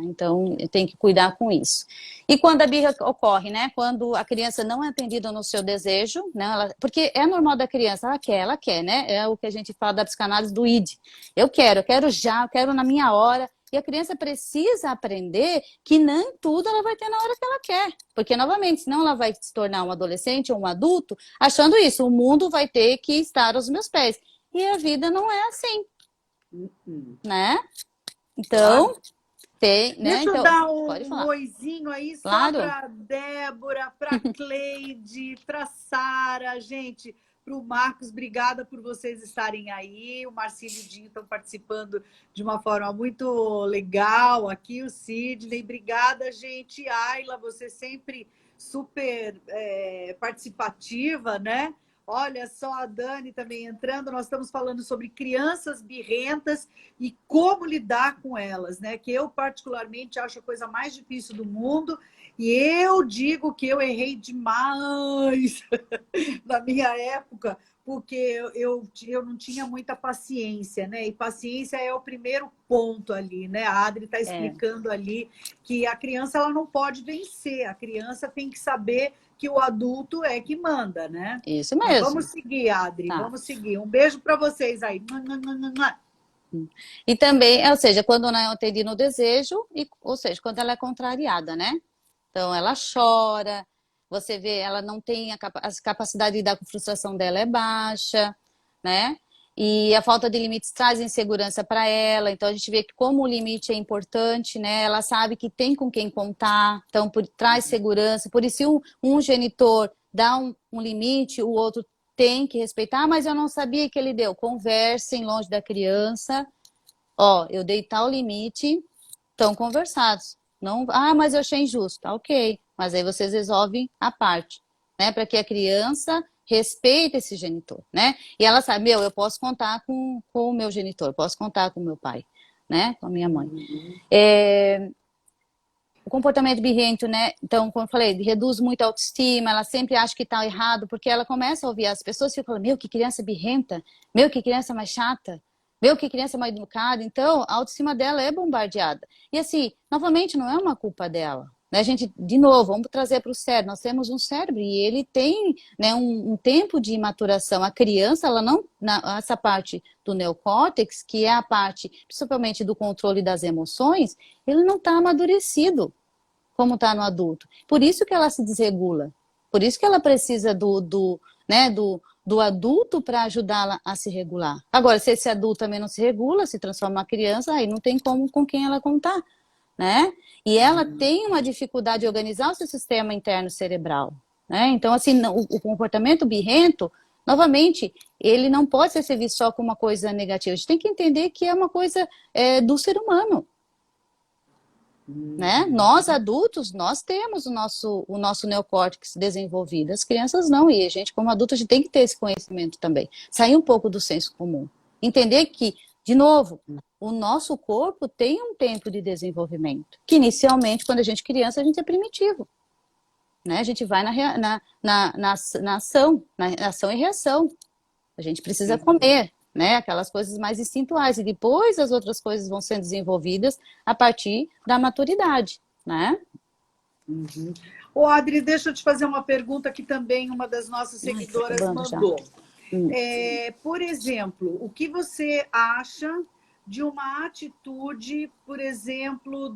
Então, tem que cuidar com isso. E quando a birra ocorre, né? Quando a criança não é atendida no seu desejo, né? Porque é normal da criança, ela quer, né? É o que a gente fala da psicanálise do ID. Eu quero já, eu quero na minha hora. E a criança precisa aprender que nem tudo ela vai ter na hora que ela quer. Porque, novamente, senão ela vai se tornar um adolescente ou um adulto achando isso. O mundo vai ter que estar aos meus pés. E a vida não é assim. Né? Então... Claro. Tem, né? Deixa eu então, dar um oizinho aí claro. Só para Débora, para Cleide, para Sara, gente, para o Marcos, obrigada por vocês estarem aí. O Marcílio e o Dinho estão participando de uma forma muito legal aqui, o Sidney, obrigada, gente. Ayla, você sempre super participativa, né? Olha só a Dani também entrando, nós estamos falando sobre crianças birrentas e como lidar com elas, né? Que eu particularmente acho a coisa mais difícil do mundo e eu digo que eu errei demais na minha época, porque eu não tinha muita paciência, né? E paciência é o primeiro ponto ali, né? A Adri está explicando ali que a criança ela não pode vencer, a criança tem que saber que o adulto é que manda, né? Isso mesmo. Mas vamos seguir, Adri, vamos seguir. Um beijo para vocês aí. E também, ou seja, quando não é atendida no desejo, ou seja, quando ela é contrariada, né? Então, ela chora, você vê, ela não tem a capacidade de lidar com frustração dela é baixa, né? E a falta de limites traz insegurança para ela. Então a gente vê que como o limite é importante, né? Ela sabe que tem com quem contar, então traz segurança. Por isso, se um genitor dá um limite, o outro tem que respeitar. Ah, mas eu não sabia que ele deu. Conversem longe da criança. Ó, eu dei tal limite, estão conversados. Não, ah, mas eu achei injusto. Tá, ok. Mas aí vocês resolvem a parte, né? Para que a criança respeite esse genitor, né? E ela sabe, eu posso contar com o meu genitor, posso contar com o meu pai, né? Com a minha mãe. O comportamento birrento, né? Então, como eu falei, reduz muito a autoestima, ela sempre acha que está errado, porque ela começa a ouvir as pessoas e fica, meu, que criança birrenta, meu, que criança mais chata, meu, que criança mais educada. Então, a autoestima dela é bombardeada. E assim, novamente, não é uma culpa dela. Né? A gente, de novo, vamos trazer para o cérebro. Nós temos um cérebro e ele tem, né, um tempo de maturação. A criança, ela não, essa parte do neocórtex, que é a parte, principalmente do controle das emoções, ele não está amadurecido como está no adulto. Por isso que ela se desregula. Por isso que ela precisa do adulto para ajudá-la a se regular. Agora, se esse adulto também não se regula, se transforma em criança, aí não tem como com quem ela contar, né? E ela tem uma dificuldade de organizar o seu sistema interno cerebral, né? Então, assim, o comportamento birrento, novamente, ele não pode ser visto só como uma coisa negativa. A gente tem que entender que é uma coisa do ser humano. Né? Nós adultos, nós temos o nosso neocórtex desenvolvido, as crianças não, e a gente como adulto a gente tem que ter esse conhecimento também, sair um pouco do senso comum, entender que, de novo, o nosso corpo tem um tempo de desenvolvimento, que inicialmente quando a gente é criança a gente é primitivo, né? A gente vai na ação e reação, a gente precisa comer, né? Aquelas coisas mais instintuais. E depois as outras coisas vão sendo desenvolvidas a partir da maturidade, né? Ô, Adri, deixa eu te fazer uma pergunta que também uma das nossas seguidoras mandou. Por exemplo, o que você acha de uma atitude, por exemplo,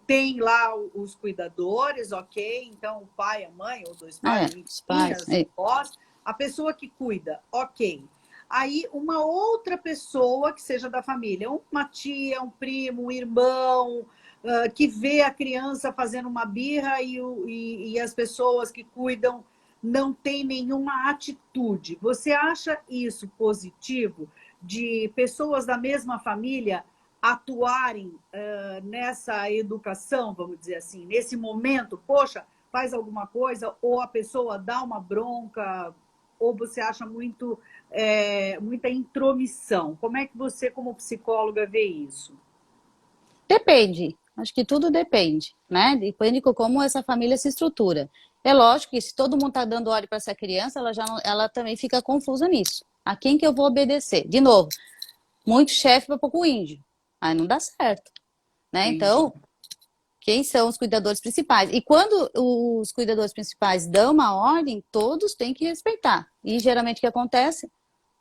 tem lá os cuidadores, ok? Então, o pai, a mãe, ou dois pais, os pais, avós, a pessoa que cuida, ok. Aí, uma outra pessoa que seja da família, uma tia, um primo, um irmão, que vê a criança fazendo uma birra e as pessoas que cuidam não têm nenhuma atitude. Você acha isso positivo, de pessoas da mesma família atuarem nessa educação, vamos dizer assim, nesse momento, poxa, faz alguma coisa, ou a pessoa dá uma bronca, ou você acha muita intromissão? Como é que você, como psicóloga, vê isso? Depende. Acho que tudo depende, né? Depende de como essa família se estrutura. É lógico que se todo mundo está dando ordem para essa criança, ela também fica confusa nisso. A quem que eu vou obedecer? De novo, muito chefe para pouco índio. Aí não dá certo, né? Então, quem são os cuidadores principais? E quando os cuidadores principais dão uma ordem, todos têm que respeitar. E geralmente o que acontece?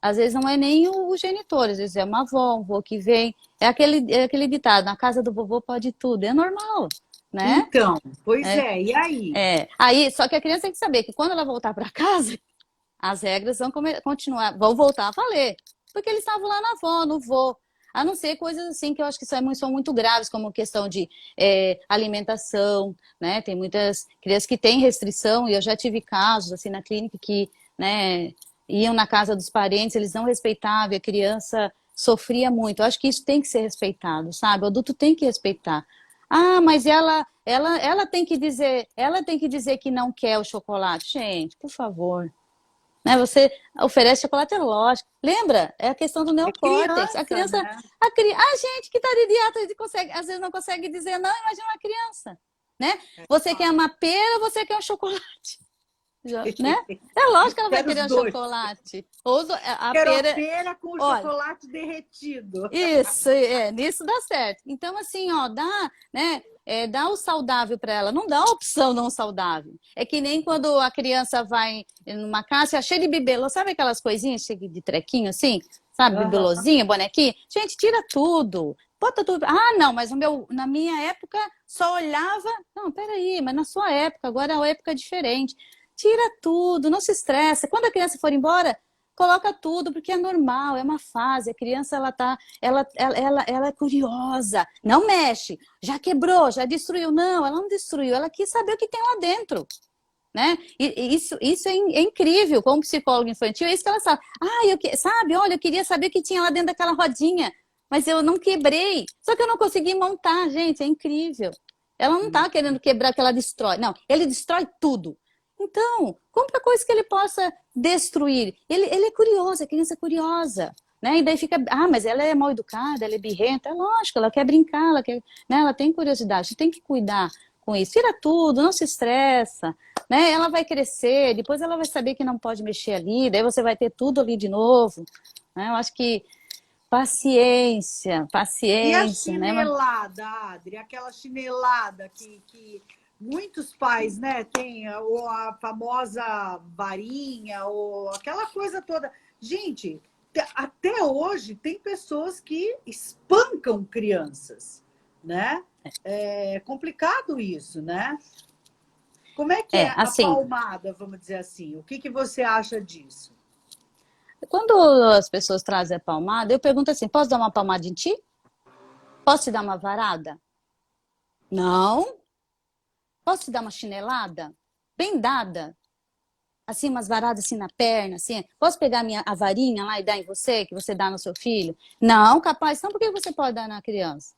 Às vezes não é nem o genitor, às vezes é uma avó, um avô que vem. É aquele ditado, na casa do vovô pode tudo. É normal, né? Então, pois e aí? Aí, só que a criança tem que saber que quando ela voltar para casa, as regras vão voltar a valer. Porque eles estavam lá na avó, no vô. A não ser coisas assim que eu acho que são muito graves, como questão de alimentação, né? Tem muitas crianças que têm restrição, e eu já tive casos assim na clínica que, né, iam na casa dos parentes, eles não respeitavam, e a criança sofria muito. Eu acho que isso tem que ser respeitado, sabe? O adulto tem que respeitar. Ah, mas ela tem que dizer que não quer o chocolate. Gente, por favor. Né? Você oferece chocolate, é lógico. Lembra? É a questão do neocórtex. A criança, né? A gente que está de dieta, às vezes não consegue dizer não, imagina uma criança. Né? Você quer uma pera, você quer um chocolate. Né? É lógico que ela vai querer um chocolate. Quero pera com chocolate derretido. Isso, nisso dá certo. Então, assim, ó, dá, né? Dá o saudável para ela, não dá a opção não saudável. É que nem quando a criança vai numa casa cheia de bibelô, sabe aquelas coisinhas cheias de trequinho assim? Sabe, bibelozinho, bonequinho? Gente, tira tudo. bota tudo. Ah, não, mas na minha época só olhava. Não, peraí, mas na sua época, agora a época é diferente. Tira tudo, não se estressa. Quando a criança for embora, coloca tudo, porque é normal, é uma fase. A criança, ela é curiosa. Não mexe. Já quebrou, já destruiu. Não, ela não destruiu. Ela quis saber o que tem lá dentro. Né? Isso é incrível, como psicólogo infantil, é isso que ela sabe. Sabe, olha, eu queria saber o que tinha lá dentro daquela rodinha, mas eu não quebrei. Só que eu não consegui montar, gente, é incrível. Ela não tá querendo quebrar, que ela destrói. Não, ele destrói tudo. Então, compra coisa que ele possa destruir. Ele é curioso, a criança é curiosa. Né? E daí fica, mas ela é mal educada, ela é birrenta. É lógico, ela quer brincar, né? Ela tem curiosidade, você tem que cuidar com isso. Tira tudo, não se estressa. Né? Ela vai crescer, depois ela vai saber que não pode mexer ali, daí você vai ter tudo ali de novo. Né? Eu acho que paciência, E a né? chinelada, Adri, aquela chinelada que muitos pais, né, têm, ou a famosa varinha, ou aquela coisa toda. Gente, até hoje tem pessoas que espancam crianças, né? É complicado isso, né? Como é que é a Assim, palmada, vamos dizer assim? O que você acha disso? quando as pessoas trazem a palmada, eu pergunto assim, posso dar uma palmada em ti? Posso te dar uma varada? Não. Posso te dar uma chinelada? Bem dada? Assim, umas varadas assim na perna, assim. Posso pegar a varinha lá e dar em você, que você dá no seu filho? Não, capaz. Então por que você pode dar na criança?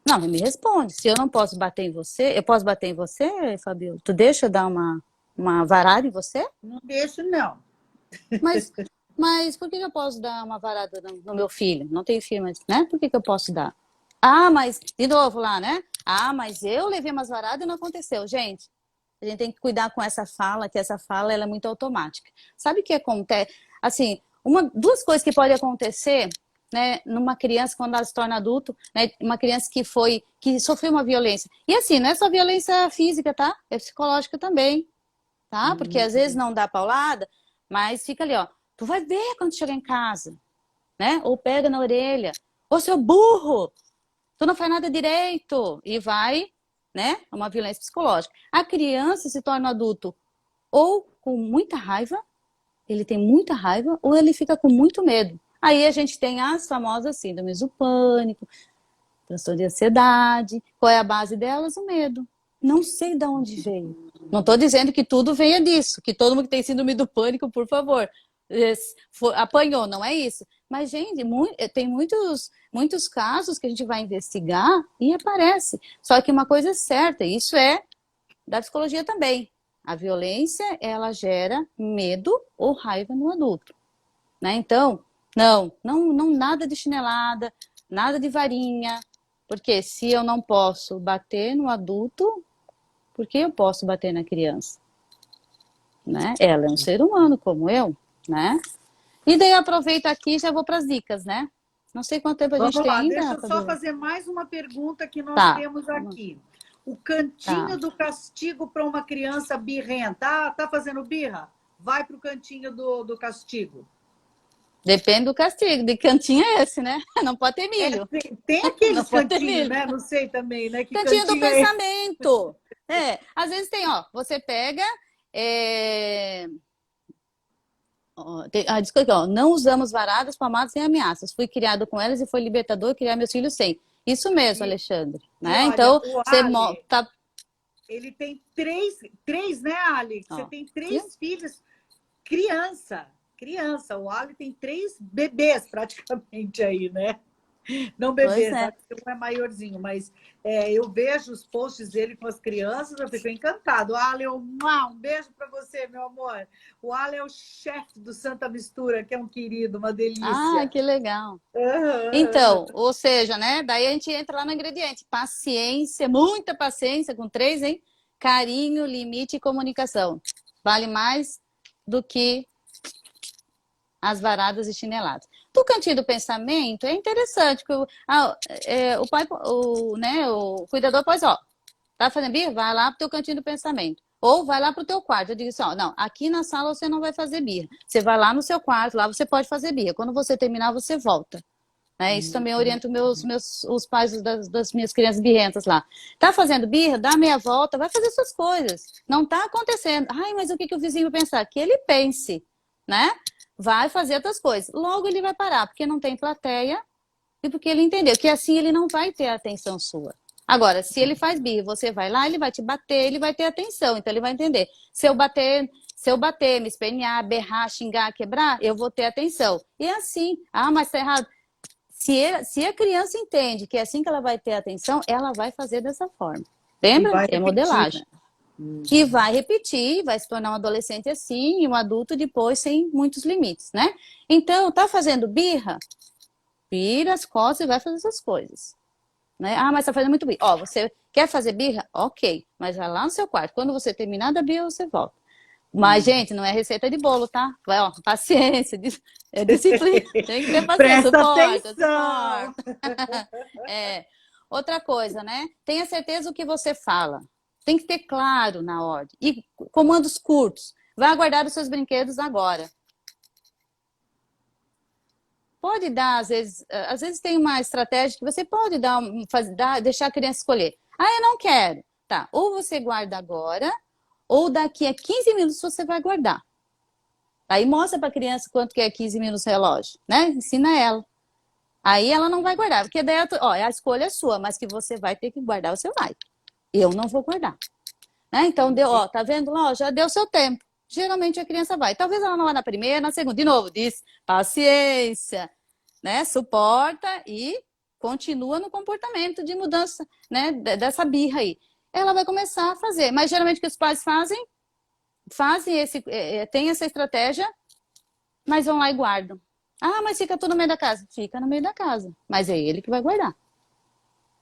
Não, me responde. Se eu não posso bater em você, eu posso bater em você, Fabio? Tu deixa eu dar uma varada em você? Não deixo, não. Mas, mas por que eu posso dar uma varada no meu filho? Não tenho filho, mas, né? Por que eu posso dar? Ah, mas, de novo lá, né? Ah, mas eu levei umas varadas e não aconteceu. Gente, a gente tem que cuidar com essa fala, que essa fala ela é muito automática. Sabe o que acontece? Assim, duas coisas que podem acontecer, né, numa criança quando ela se torna adulto, né, uma criança que sofreu uma violência. E assim, não é só violência física, tá? É psicológica também, tá? Porque às vezes não dá paulada, mas fica ali, ó. Tu vai ver quando chegar em casa, né? Ou pega na orelha. Ô, seu burro! Tu não faz nada direito. E vai, né? É uma violência psicológica. A criança se torna adulto ou com muita raiva, ele tem muita raiva, ou ele fica com muito medo. Aí a gente tem as famosas síndromes do pânico, transtorno de ansiedade. Qual é a base delas? O medo. Não sei de onde veio. Não estou dizendo que tudo venha disso, que todo mundo que tem síndrome do pânico, por favor, apanhou, não é isso. Mas, gente, tem muitos casos que a gente vai investigar e aparece. Só que uma coisa é certa, isso é da psicologia também. A violência, ela gera medo ou raiva no adulto. Né? Então, não, nada de chinelada, nada de varinha, porque se eu não posso bater no adulto, por que eu posso bater na criança? Né? Ela é um ser humano como eu, né? E daí eu aproveito aqui e já vou para as dicas, né? Não sei quanto tempo a gente Vamos tem lá, ainda, deixa eu só Fabiola. fazer mais uma pergunta que nós Tá, temos aqui. O cantinho tá. do castigo para uma criança birrenta. Tá fazendo birra? Vai para o cantinho do castigo. Depende do castigo, de cantinho é esse, né? Não pode ter milho. Tem Não aqueles pode ter cantinhos, milho. né? Não sei também, né? Que Cantinho do cantinho é esse? pensamento. Às vezes tem, ó, você pega. Diz aqui, ó, não usamos varadas, palmadas nem ameaças. Fui criado com elas e foi libertador criar meus filhos sem. Isso mesmo, Alexandre. E Né? olha, Então, o você Ali, tá. ele tem três, né, Ali? Você Ó, tem três filhos, criança. O Ali tem três bebês praticamente aí, né? Não pois bebês, é. acho que um é maiorzinho, mas eu vejo os posts dele com as crianças, eu fico encantado. O Ale, um beijo para você, meu amor. O Ale é o chefe do Santa Mistura, que é um querido, uma Ah, delícia. que legal. Uhum. Então, ou seja, né? Daí a gente entra lá no ingrediente. Paciência, muita paciência, com três, hein? Carinho, limite e comunicação. Vale mais do que as varadas e chineladas. Do cantinho do pensamento, é interessante, porque o pai, né, o cuidador pode, ó, tá fazendo birra? Vai lá pro teu cantinho do pensamento. Ou vai lá pro teu quarto. Eu digo assim, ó, não, aqui na sala você não vai fazer birra. Você vai lá no seu quarto, lá você pode fazer birra. Quando você terminar, você volta. né? Isso também orienta os pais das minhas crianças birrentas lá. Tá fazendo birra? Dá meia volta, vai fazer suas coisas. Não tá acontecendo. Ai, mas o que o vizinho vai pensar? Que ele pense, né? Vai fazer outras coisas. Logo ele vai parar, porque não tem plateia e porque ele entendeu que assim ele não vai ter a atenção sua. Agora, se ele faz birra, você vai lá, ele vai te bater, ele vai ter atenção, então ele vai entender. Se eu bater, me espernear, berrar, xingar, quebrar, eu vou ter atenção. E é assim. Ah, mas tá errado. Se a criança entende que é assim que ela vai ter atenção, ela vai fazer dessa forma. Lembra? É modelagem. E vai repetir, vai se tornar um adolescente assim e um adulto depois sem muitos limites, né? Então, tá fazendo birra? Vira as costas e vai fazer essas coisas. Né? Ah, mas tá fazendo muito birra. Ó, você quer fazer birra? Ok, mas vai lá no seu quarto. Quando você terminar da birra, você volta. Mas, gente, não é receita de bolo, tá? Vai, ó, paciência, é disciplina. Tem que ter paciência. Presta atenção! É. Outra coisa, né? Tenha certeza do que você fala. Tem que ter claro na ordem. E comandos curtos. Vai guardar os seus brinquedos agora. Pode dar, às vezes tem uma estratégia que você pode deixar a criança escolher. Ah, eu não quero. Tá, ou você guarda agora, ou daqui a 15 minutos você vai guardar. Aí mostra para a criança quanto que é 15 minutos no relógio, né? Ensina ela. Aí ela não vai guardar, porque daí, ó, a escolha é sua, mas que você vai ter que guardar, você vai. Eu não vou guardar. Né? Então, deu, ó, tá vendo lá? Ó, já deu seu tempo. Geralmente a criança vai. Talvez ela não vá na primeira, na segunda. De novo, diz paciência, né? Suporta e continua no comportamento de mudança, né? Dessa birra aí. Ela vai começar a fazer. Mas geralmente o que os pais fazem tem essa estratégia, mas vão lá e guardam. Ah, mas fica tudo no meio da casa. Fica no meio da casa. Mas é ele que vai guardar.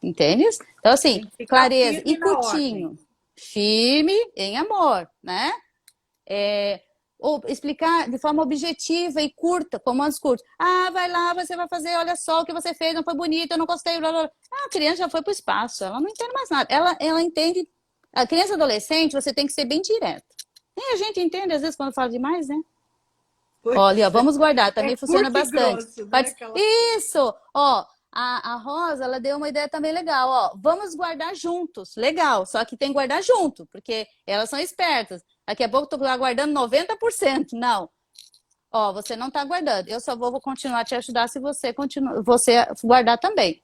Entende? Então, assim, clareza e curtinho. Firme em amor, né? Ou explicar de forma objetiva e curta, comandos curtos. Ah, vai lá, você vai fazer, olha só o que você fez, não foi bonito, eu não gostei, blá, blá. Ah, a criança já foi para o espaço, ela não entende mais nada. Ela entende. A criança adolescente, você tem que ser bem direto. Nem a gente entende, às vezes, quando fala demais, né? Olha, ó, vamos guardar, também funciona bastante. Grosso, né? Isso! Ó, a Rosa, ela deu uma ideia também legal, ó. Vamos guardar juntos. Legal, só que tem que guardar junto, porque elas são espertas. Daqui a pouco eu tô aguardando 90%. Não. Ó, você não tá guardando. Eu só vou continuar a te ajudar se você guardar também.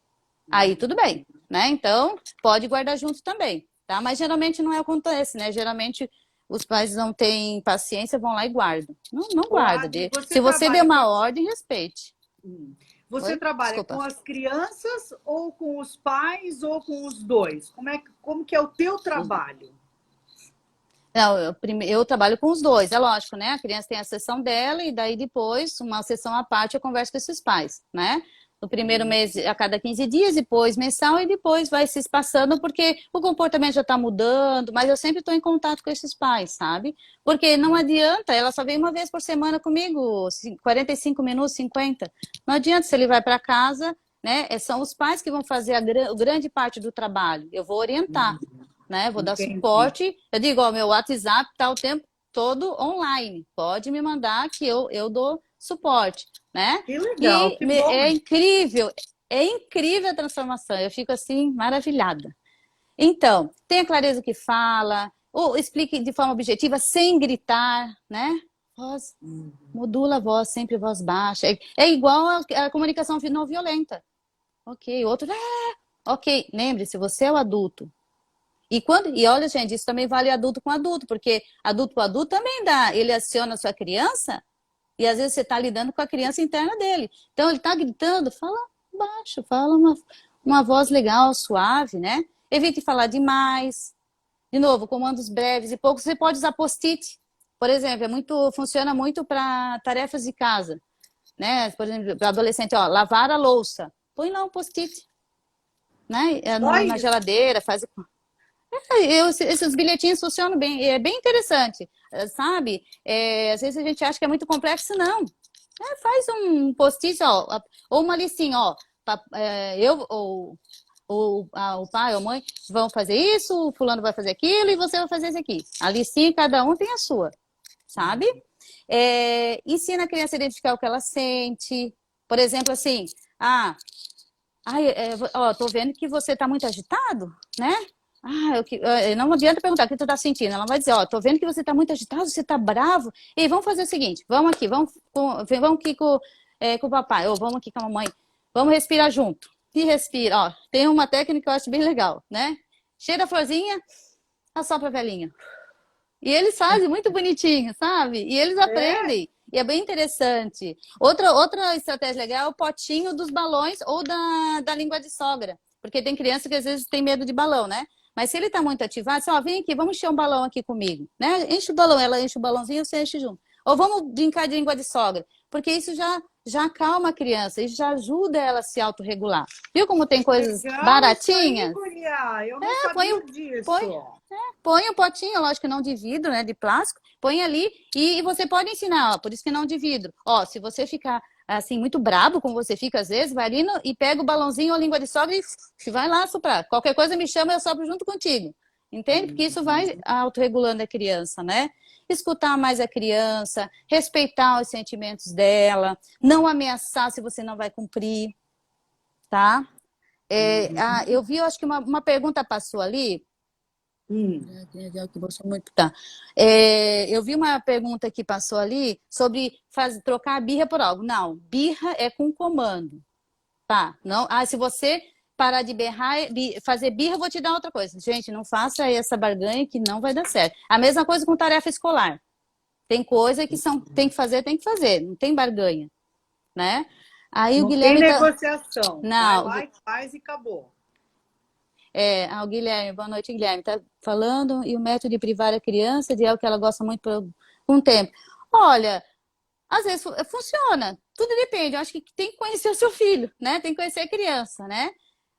Aí tudo bem, né? Então, pode guardar junto também, tá? Mas geralmente não acontece, né? Geralmente os pais não têm paciência, vão lá e guardam. Não guarda. Se você der uma ordem, respeite. Você trabalha com as crianças ou com os pais ou com os dois? Como que é o teu trabalho? Não, eu trabalho com os dois, é lógico, né? A criança tem a sessão dela e daí depois, uma sessão à parte, eu converso com esses pais, né? No primeiro mês, a cada 15 dias, depois mensal e depois vai se espaçando, porque o comportamento já está mudando, mas eu sempre estou em contato com esses pais, sabe? Porque não adianta, ela só vem uma vez por semana comigo, 45 minutos, 50. Não adianta se ele vai para casa, né? São os pais que vão fazer a grande parte do trabalho. Eu vou orientar, né? Vou dar suporte. Eu digo, ó, meu WhatsApp está o tempo todo online. Pode me mandar que eu dou suporte, né? Que legal, que bom. É incrível a transformação. Eu fico assim, maravilhada. Então, tenha clareza que fala, ou explique de forma objetiva, sem gritar, né? Modula a voz, sempre voz baixa. É igual a comunicação não violenta. Ok, outro, ok. Lembre-se, você é o adulto. E olha, gente, isso também vale adulto com adulto, porque adulto com adulto também dá. Ele aciona a sua criança e às vezes você está lidando com a criança interna dele. Então ele está gritando, fala baixo, fala uma voz legal, suave, né? Evite falar demais. De novo, comandos breves e poucos. Você pode usar post-it, por exemplo, funciona muito para tarefas de casa, né? Por exemplo, para adolescente, ó, lavar a louça. Põe lá um post-it, né? Na geladeira, faz. Esses bilhetinhos funcionam bem, é bem interessante, sabe? Às vezes a gente acha que é muito complexo, não. Faz um post-it, ó, ou uma listinha, ó, o pai ou a mãe vão fazer isso, o fulano vai fazer aquilo e você vai fazer isso aqui. A listinha, cada um tem a sua, sabe? Ensina a criança a identificar o que ela sente. Por exemplo, assim, Ah, ai, ó, tô vendo que você tá muito agitado, né? Ah, não adianta perguntar o que tu tá sentindo. Ela vai dizer, ó, tô vendo que você tá muito agitado, você tá bravo. E vamos fazer o seguinte, vamos aqui com o papai, ou vamos aqui com a mamãe. Vamos respirar junto. E respira, ó. Tem uma técnica que eu acho bem legal, né? Cheira a florzinha, assopra a velhinha. E eles fazem muito bonitinho, sabe? E eles É? aprendem. E é bem interessante. Outra estratégia legal é o potinho dos balões ou da língua de sogra. Porque tem criança que às vezes tem medo de balão, né? Mas se ele tá muito ativado, assim, ó, vem aqui, vamos encher um balão aqui comigo, né? Enche o balão, ela enche o balãozinho, você enche junto. Ou vamos brincar de língua de sogra. Porque isso já acalma a criança, isso já ajuda ela a se autorregular. Viu como tem coisas Legal isso aí, baratinhas? guria. Eu não Põe, sabia põe disso. Põe um potinho, lógico que não de vidro, né, de plástico, põe ali e você pode ensinar, ó, por isso que não de vidro. Ó, se você ficar assim muito brabo, como você fica às vezes, vai ali e pega o balãozinho ou a língua de sogra e vai lá soprar. Qualquer coisa me chama, eu sopro junto contigo. Entende? Porque isso vai autorregulando a criança, né? Escutar mais a criança, respeitar os sentimentos dela, não ameaçar se você não vai cumprir, tá? Eu vi, eu acho que uma pergunta passou ali. Hum. Que gostou muito, tá. Eu vi uma pergunta que passou ali sobre trocar a birra por algo. Não, birra é com comando, tá? Não, se você parar de berrar, fazer birra, eu vou te dar outra coisa. Gente, não faça essa barganha que não vai dar certo. A mesma coisa com tarefa escolar. Tem coisa que tem que fazer, não tem barganha, né? Aí o Não tem Guilherme tá. negociação. Vai Não, lá e faz e acabou. o Guilherme, boa noite, Guilherme. Tá falando, e o método de privar a criança de algo que ela gosta muito por um tempo. Olha, às vezes funciona, tudo depende. Eu acho que tem que conhecer o seu filho, né? Tem que conhecer a criança, né?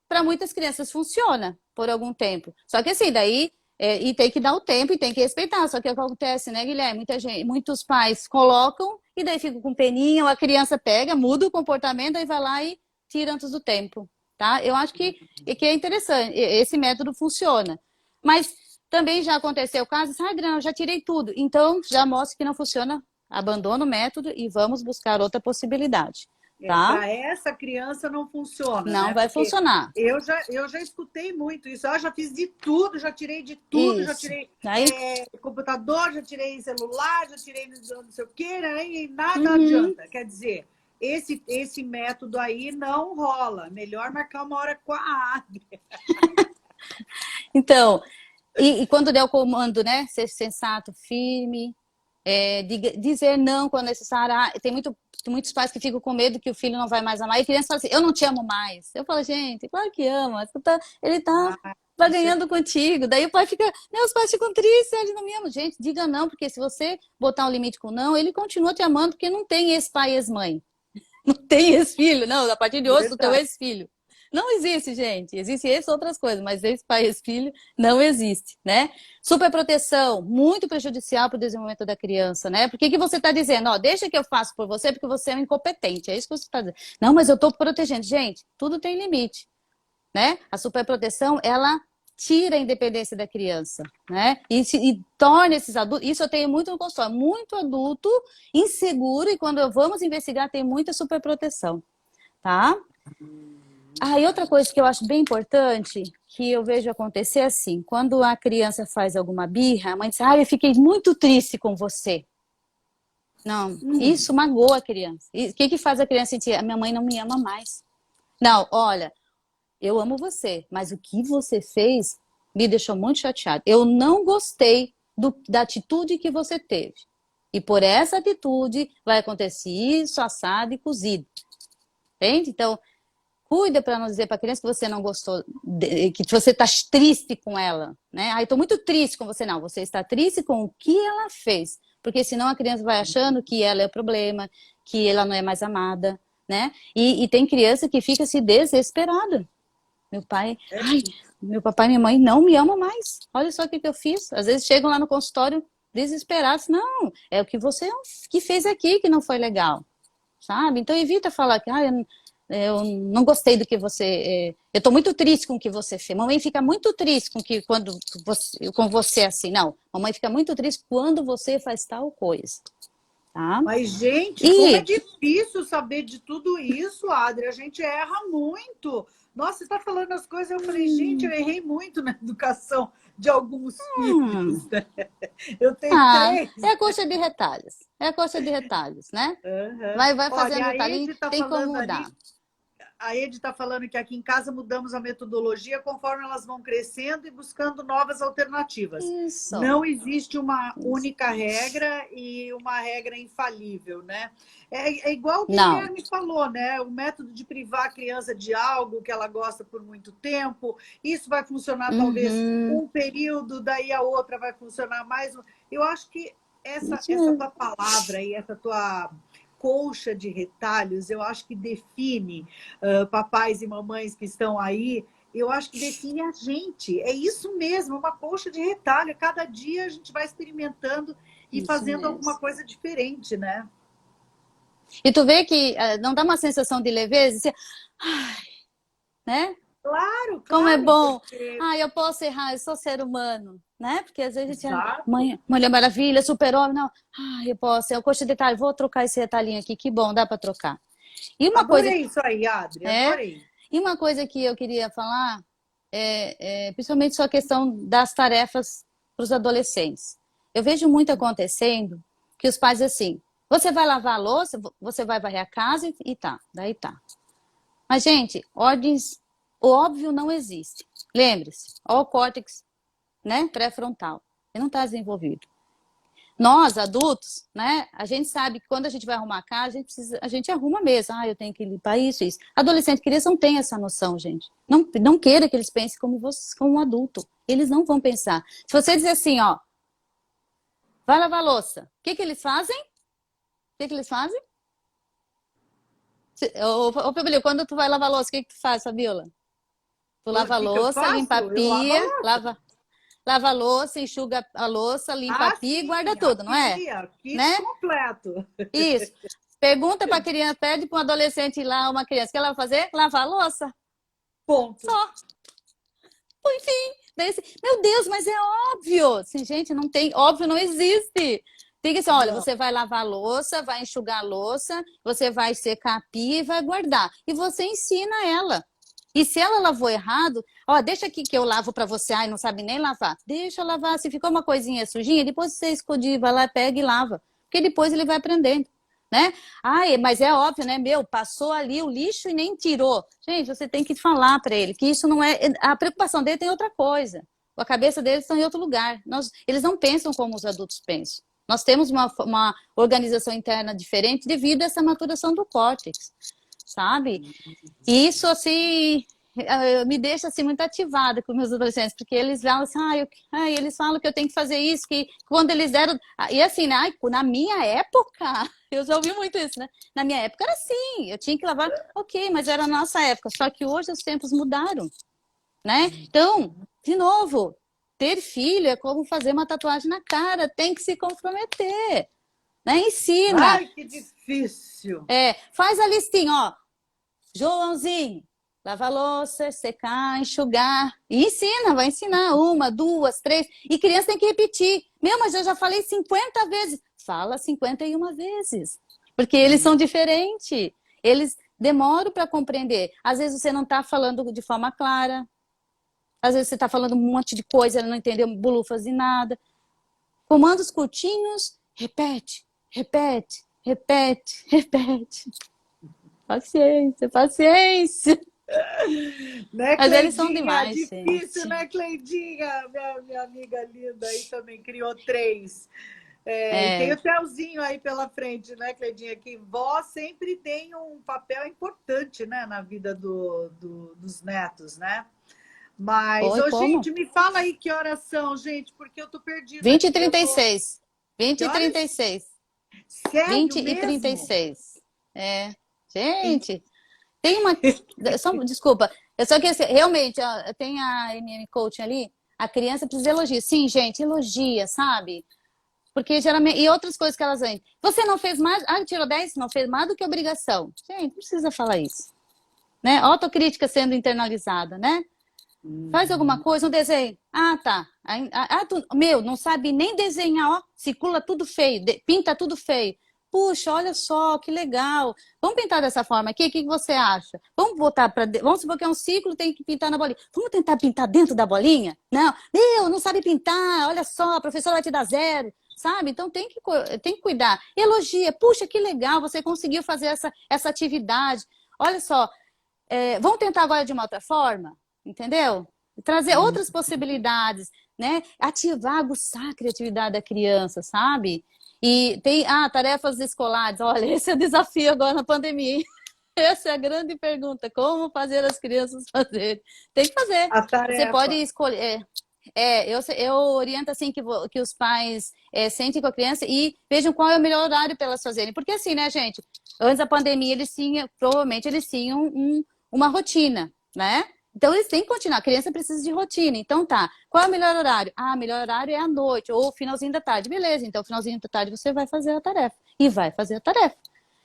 Para muitas crianças funciona por algum tempo. Só que assim, daí, e tem que dar o tempo e tem que respeitar. Só que o que acontece, né, Guilherme? Muitos pais colocam e daí ficam com peninha, ou a criança pega, muda o comportamento, aí vai lá e tira antes do tempo, tá? Eu acho que é interessante, esse método funciona. Mas também já aconteceu o caso, Adriana, eu já tirei tudo. Então, já mostra que não funciona, abandona o método e vamos buscar outra possibilidade, tá? Para essa criança não funciona, Não né? vai Porque funcionar. eu já escutei muito isso. Eu já fiz de tudo, já tirei de tudo, já Isso. tirei Aí, computador, já tirei celular, já tirei não sei o quê, né? E nada uhum. adianta. Quer dizer, esse método aí não rola. Melhor marcar uma hora com a Adri. Então, e quando der o comando, né? Ser sensato, firme, dizer não quando necessário. Tem muitos pais que ficam com medo que o filho não vai mais amar. E a criança fala assim, eu não te amo mais. Eu falo, gente, claro que ama. Ele tá Isso é ganhando contigo. Daí o pai fica, meus pais ficam tristes, eles não me amam. Gente, diga não, porque se você botar um limite com não, ele continua te amando, porque não tem ex-pai e ex-mãe. Não tem ex-filho, não. A partir de hoje, o teu verdade. ex-filho. Não existe, gente. Existem essas outras coisas, mas ex-pai e ex-filho não existe, né? Superproteção, muito prejudicial para o desenvolvimento da criança, né? Por que você está dizendo, ó, deixa que eu faço por você porque você é um incompetente. É isso que você está dizendo. Não, mas eu estou protegendo. Gente, tudo tem limite, né? A superproteção, ela tira a independência da criança, né? E torna esses adultos. Isso eu tenho muito no consultório, muito adulto inseguro e quando vamos investigar tem muita superproteção, tá? E outra coisa que eu acho bem importante, que eu vejo acontecer assim, quando a criança faz alguma birra, a mãe diz, eu fiquei muito triste com você. Não, isso magoa a criança. O que faz a criança sentir? A minha mãe não me ama mais. Não, olha, eu amo você, mas o que você fez me deixou muito chateado. Eu não gostei da atitude que você teve. E por essa atitude vai acontecer isso, assado e cozido. Entende? Então, cuida para não dizer para a criança que você não gostou, que você está triste com ela, né? Estou muito triste com você. Não, você está triste com o que ela fez. Porque senão a criança vai achando que ela é o problema, que ela não é mais amada, né? E tem criança que fica se desesperada. Meu papai e minha mãe não me amam mais. Olha só o que eu fiz. Às vezes chegam lá no consultório desesperados. Não, é o que você que fez aqui que não foi legal, sabe? Então evita falar que eu não gostei do que você. Eu estou muito triste com o que você fez. Mamãe fica muito triste com você assim. Não, mamãe fica muito triste quando você faz tal coisa, tá? Mas, gente, como é E difícil saber de tudo isso, Adri. A gente erra muito. Nossa, você está falando as coisas, eu falei, gente, eu errei muito na educação de alguns filhos, hum, né? Eu tenho três. é a coxa de retalhos. É a coxa de retalhos, né? Uhum. Vai fazendo Olha, retalhinho, tem como mudar. A Ed está falando que aqui em casa mudamos a metodologia conforme elas vão crescendo e buscando novas alternativas. Isso. Não existe uma Isso. única regra e uma regra infalível, né? É igual o Não. Guilherme falou, né? O método de privar a criança de algo que ela gosta por muito tempo, isso vai funcionar talvez Uhum. um período, daí a outra vai funcionar mais. Eu acho que Isso essa mesmo. tua palavra e essa tua colcha de retalhos, eu acho que define papais e mamães que estão aí, eu acho que define a gente. É isso mesmo, uma colcha de retalho. Cada dia a gente vai experimentando e Isso fazendo alguma mesmo. coisa diferente, né? E tu vê que não dá uma sensação de leveza, assim, né? Claro, Como é claro, bom. porque. Ah, eu posso errar, eu sou ser humano, né? Porque às vezes a gente é Exato. Mulher Maravilha, Super-Homem, não. Ah, eu posso, eu coxa de detalhe, vou trocar esse retalhinho aqui, que bom, dá para trocar. E uma coisa, Adorei isso aí, Adri, é, adorei. e uma coisa que eu queria falar principalmente só a questão das tarefas para os adolescentes. Eu vejo muito acontecendo que os pais assim, você vai lavar a louça, você vai varrer a casa e tá, daí tá. Mas, gente, ordens, o óbvio não existe. Lembre-se, ó, o córtex, né, pré-frontal, ele não está desenvolvido. Nós, adultos, né, a gente sabe que quando a gente vai arrumar a casa, a gente arruma mesmo. Ah, eu tenho que limpar isso, isso. Adolescente, criança não tem essa noção, gente. Não queira que eles pensem como você, como um adulto. Eles não vão pensar. Se você dizer assim, ó, vai lavar a louça, o que que eles fazem? O que que eles fazem? Ô, Fabíola, quando tu vai lavar a louça, o que que tu faz, Fabíola? Tu O lava a que eu louça, limpa a faço? Eu lavo a pia, louça. lava a louça, enxuga a louça, limpa a Ah, pia e guarda sim, tudo, não é? a kit Né? completo. Isso. Pergunta para a criança, pede para um adolescente ir lá, uma criança, o que ela vai fazer? Lavar a louça. Ponto. Só. Enfim. Daí, assim, meu Deus, mas é óbvio. Assim, gente, não tem, óbvio não existe. Tem que assim, olha, Não. você vai lavar a louça, vai enxugar a louça, você vai secar a pia e vai guardar. E você ensina ela. E se ela lavou errado, ó, deixa aqui que eu lavo para você. Ai, não sabe nem lavar. Deixa eu lavar. Se ficou uma coisinha sujinha, depois você esconde, vai lá, pega e lava. Porque depois ele vai aprendendo, né? Ai, mas é óbvio, né? Meu, passou ali o lixo e nem tirou. Gente, você tem que falar para ele que isso não é. A preocupação dele tem outra coisa. A cabeça deles está em outro lugar. Eles não pensam como os adultos pensam. Nós temos uma organização interna diferente devido a essa maturação do córtex, sabe? E isso, assim, me deixa assim, muito ativada com meus adolescentes, porque eles falam assim, eles falam que eu tenho que fazer isso, que quando eles eram. E assim, né? Na minha época, eu já ouvi muito isso, né? Na minha época era assim, eu tinha que lavar, ok, mas era a nossa época, só que hoje os tempos mudaram, né? Então, de novo, ter filho é como fazer uma tatuagem na cara, tem que se comprometer, né? Ensina, Ai, que difícil. faz a listinha, ó. Joãozinho, lava a louça, secar, enxugar. E ensina, vai ensinar uma, duas, três. E criança tem que repetir. Meu, mas eu já falei 50 vezes. Fala 51 vezes. Porque eles são diferentes. Eles demoram para compreender. Às vezes você não está falando de forma clara. Às vezes você está falando um monte de coisa, ela não entendeu bulufas e nada. Comandos curtinhos, repete, repete, repete, repete. Paciência, paciência. Né, Mas eles são Cleidinha? demais, Difícil, gente. né, Cleidinha? Minha amiga linda aí também criou três. E tem É, o Telzinho aí pela frente, né, Cleidinha? Que vó sempre tem um papel importante, né, na vida dos netos, né? Mas, foi ô, como? gente, me fala aí que horas são, gente, porque eu tô perdida 20 e aqui. Eu tô. 36. 20 Que e trinta horas? e seis. Sério 20 e trinta e mesmo? seis. É. E- Gente, tem uma. Desculpa, eu só que assim, realmente, ó, tem a MM Coaching ali, a criança precisa de elogio. Sim, gente, elogia, sabe? Porque geralmente. E outras coisas que elas vêm. Você não fez mais. Ah, tirou 10, não fez mais do que obrigação. Gente, não precisa falar isso. Né? Autocrítica sendo internalizada, né? Faz alguma Uhum. coisa, um desenho. Ah, tá. Meu, não sabe nem desenhar, ó. Circula tudo feio, pinta tudo feio. puxa, olha só, que legal. Vamos pintar dessa forma aqui? O que você acha? Vamos botar para. Vamos supor que é um ciclo, tem que pintar na bolinha. Vamos tentar pintar dentro da bolinha? Não, não sabe pintar, olha só, a professora vai te dar 0. Sabe? Então tem que cuidar. Elogia, puxa, que legal, você conseguiu fazer essa atividade. Olha só, vamos tentar agora de uma outra forma, entendeu? Trazer outras possibilidades, né? Ativar, aguçar a criatividade da criança, sabe? E tem tarefas escolares. Olha, esse é o desafio agora na pandemia, hein? Essa é a grande pergunta. Como fazer as crianças fazerem? Tem que fazer. A Você pode tarefa. escolher. Eu oriento assim que os pais sentem com a criança e vejam qual é o melhor horário para elas fazerem. Porque assim, né, gente? Antes da pandemia, provavelmente eles tinham uma rotina, né? Então eles têm que continuar. A criança precisa de rotina. Então tá. Qual é o melhor horário? O melhor horário é à noite ou finalzinho da tarde. Beleza, então finalzinho da tarde você vai fazer a tarefa. E vai fazer a tarefa.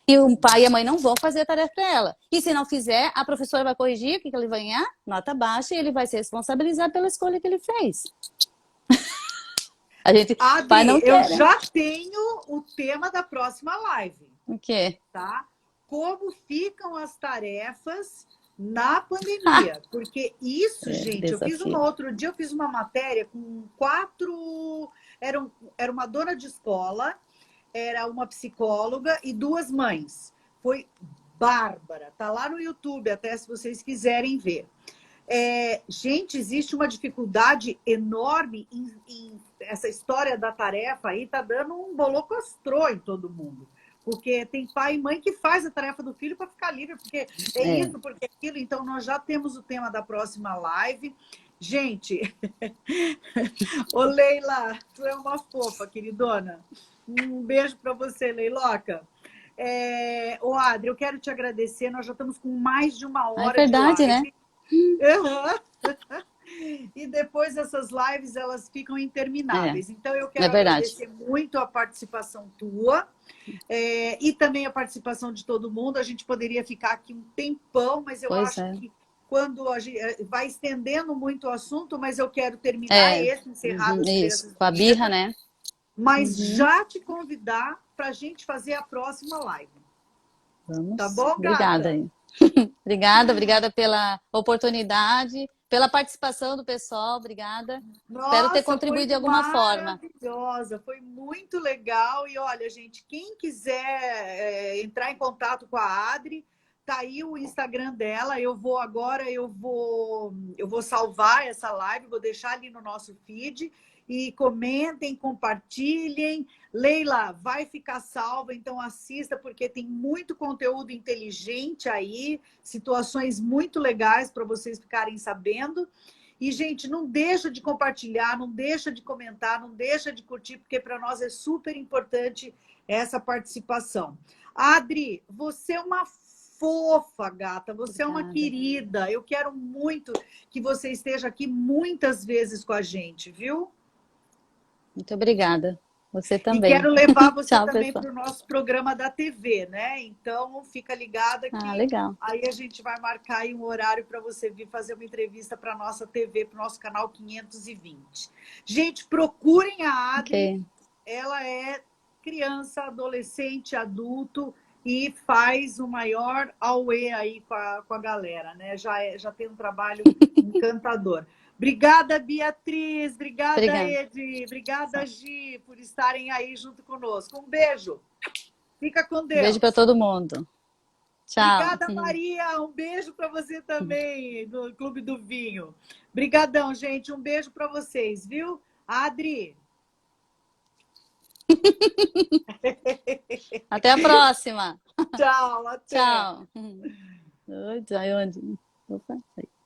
E o pai e a mãe não vão fazer a tarefa para ela. E se não fizer, a professora vai corrigir, o que ele vai ganhar? Nota baixa, e ele vai se responsabilizar pela escolha que ele fez. O pai Adri, não eu quer, né? já tenho o tema da próxima live, O quê? tá? Como ficam as tarefas na pandemia? Porque isso, gente, Desafio. outro dia eu fiz uma matéria com 4, era uma dona de escola, era uma psicóloga e 2 mães. Foi bárbara, tá lá no YouTube, até se vocês quiserem ver. Gente, existe uma dificuldade enorme em essa história da tarefa aí, tá dando um bolocostrô em todo mundo. Porque tem pai e mãe que faz a tarefa do filho para ficar livre, porque É. isso, porque aquilo. Então, nós já temos o tema da próxima live. Gente, ô Leila, tu é uma fofa, queridona. Um beijo para você, Leiloca. Ô Adri, eu quero te agradecer. Nós já estamos com mais de uma É hora de verdade, né? live. Uhum. E depois essas lives elas ficam É, intermináveis. Então eu é quero verdade. agradecer muito a participação tua e também a participação de todo mundo. A gente poderia ficar aqui um tempão, mas eu Pois acho é. que quando a gente vai estendendo muito o assunto, mas eu quero terminar esse, encerrar das Isso. crianças Com a birra, bonitas, né? mas Uhum. já te convidar para a gente fazer a próxima live. Tá Vamos. bom, Obrigada gata? aí. Obrigada pela oportunidade, pela participação do pessoal. Obrigada. Espero ter Nossa, foi contribuído de alguma forma. maravilhosa, foi muito legal. E olha, gente, quem quiser entrar em contato com a Adri, tá aí o Instagram dela. Eu vou salvar essa live, vou deixar ali no nosso feed. E comentem, compartilhem. Leila, vai ficar salva, então assista, porque tem muito conteúdo inteligente aí, situações muito legais para vocês ficarem sabendo. E, gente, não deixa de compartilhar, não deixa de comentar, não deixa de curtir, porque para nós é super importante essa participação. Adri, você é uma fofa, gata, você é uma Obrigada. querida. Eu quero muito que você esteja aqui muitas vezes com a gente, viu? Muito obrigada. Você E também. quero levar você Tchau, também pessoal. para o nosso programa da TV, né? Então, fica ligada que Legal. aí a gente vai marcar aí um horário para você vir fazer uma entrevista para a nossa TV, para o nosso canal 520. Gente, procurem a Adri. Ok. Ela é criança, adolescente, adulto e faz o maior auê aí com a galera, né? Já tem um trabalho encantador. Obrigada, Beatriz. Obrigada, Obrigada. Edi. Obrigada, Gi, por estarem aí junto conosco. Um beijo. Fica com Um beijo para Deus. todo mundo. Tchau. Obrigada, Maria. Um beijo para você também, do Clube do Vinho. Obrigadão, gente. Um beijo para vocês, viu? Adri. Até a próxima. Tchau, até. Tchau. Oi, onde? Opa, aí.